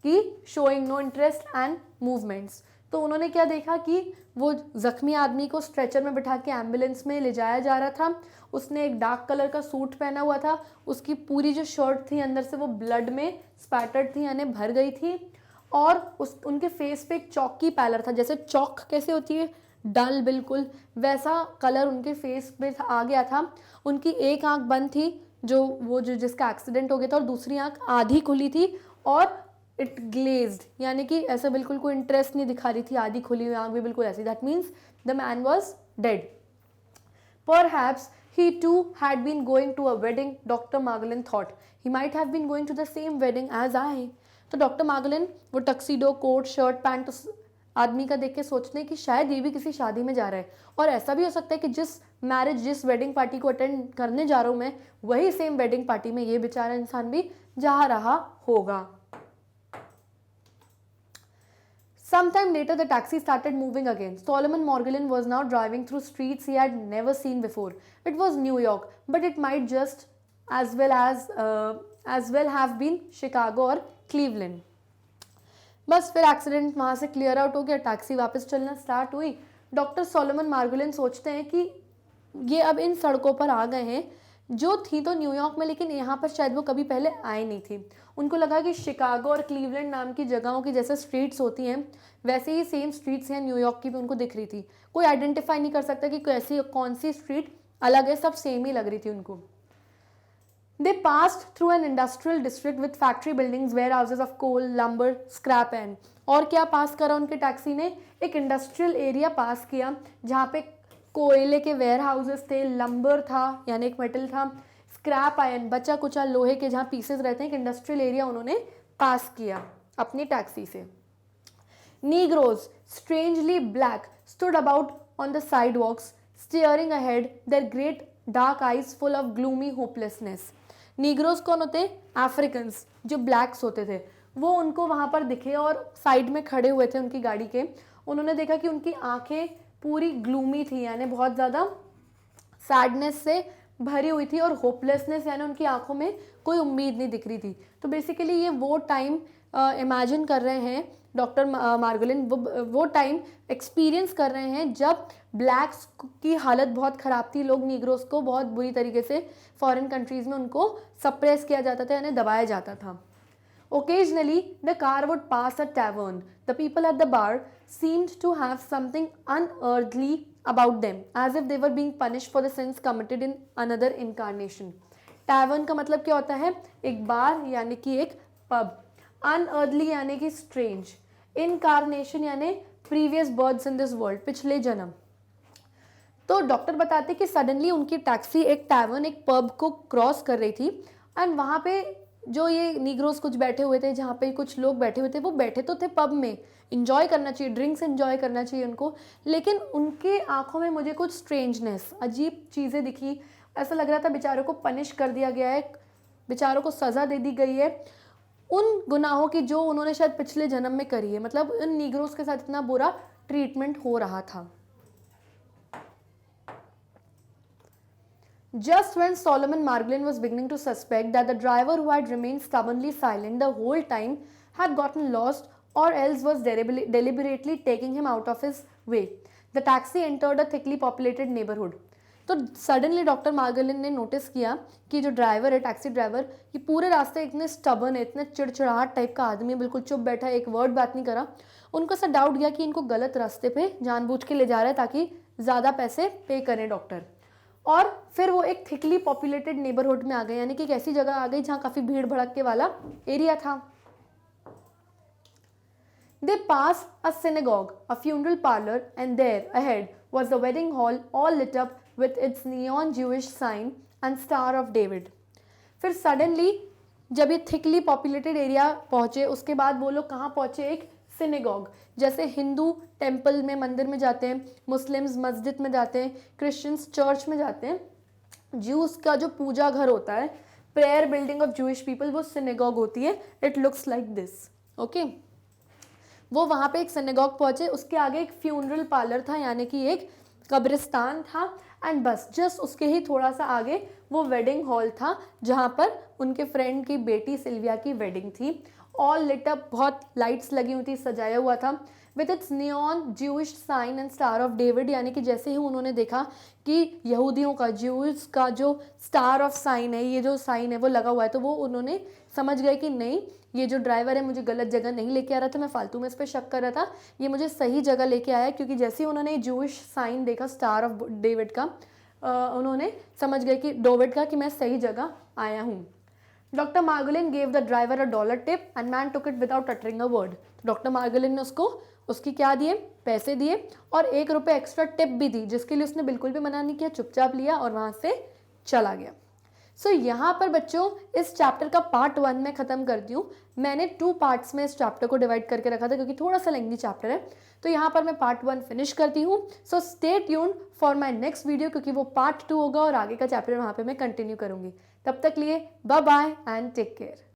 [SPEAKER 1] कि showing no interest and movements. तो उन्होंने क्या देखा कि वो जख्मी आदमी को स्ट्रेचर में बिठा के एम्बुलेंस में ले जाया जा रहा था। उसने एक डार्क कलर का सूट पहना हुआ था, उसकी पूरी जो शर्ट थी अंदर से वो ब्लड में स्पैटर्ड थी, यानी भर गई थी, और उनके फेस पे एक चौकी पैलर था, जैसे चौक कैसे होती है डल, बिल्कुल वैसा कलर उनके फेस पे आ गया था। उनकी एक आंख बंद थी, जो जिसका एक्सीडेंट हो गया था, और दूसरी आंख आधी खुली थी और इट ग्लेज्ड, यानी कि ऐसा बिल्कुल कोई इंटरेस्ट नहीं दिखा रही थी, आधी खुली हुई आंख भी बिल्कुल ऐसी। That means the man was dead. Perhaps he too had been going to a wedding, Dr. Margolin thought. He might have been going to the same wedding as I. तो डॉक्टर मार्गोलिन वो tuxedo, coat, shirt, pant उस आदमी का देख के सोचते हैं कि शायद ये भी किसी शादी में जा रहा है, और ऐसा भी हो सकता है कि जिस वेडिंग पार्टी को अटेंड करने जा रहा हूँ मैं, वही सेम वेडिंग पार्टी में ये बेचारा इंसान भी जा रहा होगा। Sometime later, the taxi started moving again. Solomon Morgulin was now driving through streets he had never seen before. It was New York, but it might just as well have been Chicago or Cleveland. बस फिर accident वहाँ से clear out हो गया, taxi वापस चलना start हुई. Doctor Solomon मार्गुलिन सोचते हैं कि ये अब इन सड़कों पर आ गए हैं जो थी तो न्यूयॉर्क में, लेकिन यहाँ पर शायद वो कभी पहले आए नहीं थी. उनको लगा कि शिकागो और क्लीवलैंड नाम की जगहों की जैसे स्ट्रीट्स होती हैं वैसे ही सेम स्ट्रीट्स हैं न्यूयॉर्क की भी उनको दिख रही थी. कोई आइडेंटिफाई नहीं कर सकता कि कैसी कौन सी स्ट्रीट अलग है, सब सेम ही लग रही थी उनको. They passed through an industrial district with factory buildings, warehouses of coal, lumber, scrap and. और क्या पास करा उनके टैक्सी ने? एक इंडस्ट्रियल एरिया पास किया जहाँ पे कोयले के वेयर हाउसेस थे, लंबर था यानी एक मेटल था, स्क्रैप आयरन बचा कुचा लोहे के जहाँ पीसेस रहते हैं, एक इंडस्ट्रियल एरिया उन्होंने पास किया अपनी टैक्सी से. Negroes, strangely black, stood about on the sidewalks, staring ahead, their great dark eyes full of gloomy hopelessness. Negroes कौन होते? अफ्रीकन्स जो ब्लैक्स होते थे, वो उनको वहाँ पर दिखे और साइड में खड़े हुए थे उनकी गाड़ी के. उन्होंने देखा कि उनकी आंखें पूरी ग्लूमी थी यानी बहुत ज़्यादा सैडनेस से भरी हुई थी और होपलेसनेस यानी उनकी आंखों में कोई उम्मीद नहीं दिख रही थी. तो बेसिकली ये वो टाइम इमेजिन कर रहे हैं डॉक्टर मार्गुलिन, वो टाइम एक्सपीरियंस कर रहे हैं जब ब्लैक्स की हालत बहुत ख़राब थी. लोग नीग्रोस को बहुत बुरी तरीके से फॉरेन कंट्रीज़ में उनको सप्रेस किया जाता था यानी दबाया जाता था. Occasionally, the car would pass a tavern. The people at the bar seemed to have something unearthly about them, as if they were being punished for the sins committed in another incarnation. Tavern का मतलब क्या होता है? एक बार यानी कि एक pub. Unearthly यानी कि strange. Incarnation यानी previous births in this world, पिछले जन्म. तो डॉक्टर बताते कि सडनली उनकी टैक्सी एक टैवर्न, एक पब को क्रॉस कर रही थी एंड वहाँ पे जो ये नीग्रोस कुछ बैठे हुए थे, जहाँ पे कुछ लोग बैठे हुए थे, वो बैठे तो थे पब में, इंजॉय करना चाहिए, ड्रिंक्स इंजॉय करना चाहिए उनको, लेकिन उनके आंखों में मुझे कुछ स्ट्रेंजनेस, अजीब चीज़ें दिखी. ऐसा लग रहा था बेचारों को पनिश कर दिया गया है, बेचारों को सज़ा दे दी गई है उन गुनाहों की जो उन्होंने शायद पिछले जन्म में करी है. मतलब उन नीग्रोस के साथ इतना बुरा ट्रीटमेंट हो रहा था. Just when Solomon Margolin was beginning to suspect that the driver who had remained stubbornly silent the whole time had gotten lost or else was deliberately taking him out of his way, the taxi entered a thickly populated neighborhood. तो suddenly doctor Margolin ने notice किया कि जो driver है, taxi driver, ये पूरे रास्ते इतने स्टबर्न है, इतने चिड़चिड़ाहट टाइप का आदमी, बिल्कुल चुप बैठा है, एक वर्ड बात नहीं करा. उनको ऐसा डाउट गया कि इनको गलत रास्ते पे जानबूझ के ले जा रहा है ताकि ज़्यादा पैसे पे करें डॉक्टर. और फिर वो एक थिकली पॉपुलेटेड नेबरहुड में आ गए यानी कि एक ऐसी जगह आ गई जहाँ काफ़ी भीड़ भड़के वाला एरिया था. They passed a synagogue, a funeral parlor, and there ahead was the wedding hall, all lit up with its neon Jewish sign and Star of David. फिर सडनली जब ये थिकली पॉपुलेटेड एरिया पहुँचे, उसके बाद वो लोग कहाँ पहुँचे? एक सिनेगॉग, जैसे हिंदू टेम्पल में, मंदिर में जाते हैं, मुस्लिम्स मस्जिद में जाते हैं, क्रिश्चियंस चर्च में जाते हैं, ज्यूस का जो पूजा घर होता है, prayer building of Jewish people, वो सिनेगॉग होती है. It looks like this. Okay, वो वहाँ पे एक सिनेगॉग पहुँचे, उसके आगे एक फ्यूनरल पार्लर था यानी कि एक कब्रिस्तान था एंड बस जस्ट उसके ही थोड़ा सा आगे वो वेडिंग हॉल था जहाँ पर उनके फ्रेंड की बेटी सिल्विया की वेडिंग थी. ऑल लिट अप, बहुत लाइट्स लगी हुई थी, सजाया हुआ था with its neon Jewish sign and Star of David. यानी कि जैसे ही उन्होंने देखा कि यहूदियों का, ज्यूज का जो स्टार ऑफ साइन है, ये जो साइन है वो लगा हुआ है, तो वो उन्होंने समझ गए कि नहीं, ये जो ड्राइवर है मुझे गलत जगह नहीं लेके आ रहा था, मैं फालतू में इस पर शक कर रहा था, ये मुझे सही जगह लेके आया. क्योंकि जैसे ही उन्होंने ज्यूइश साइन देखा स्टार ऑफ डेविड का, उन्होंने समझ गए कि डेविड का, कि मैं सही जगह आया हूँ. Doctor Margolin gave the driver $1 tip and man took it without uttering a word. Doctor Margolin ने उसकी क्या दिए? पैसे दिए और $1 एक्स्ट्रा टिप भी दी, जिसके लिए उसने बिल्कुल भी मना नहीं किया, चुपचाप लिया और वहाँ से चला गया. सो यहाँ पर बच्चों इस चैप्टर का पार्ट 1 में ख़त्म करती हूँ. मैंने 2 पार्ट्स में इस चैप्टर को डिवाइड करके रखा था क्योंकि थोड़ा सा लेंथी चैप्टर है, तो यहाँ पर मैं पार्ट 1 फिनिश करती हूँ. So stay tuned for my next video, क्योंकि वो पार्ट 2 होगा और आगे का चैप्टर वहाँ पे मैं कंटिन्यू करूँगी. तब तक लिए bye bye and take care.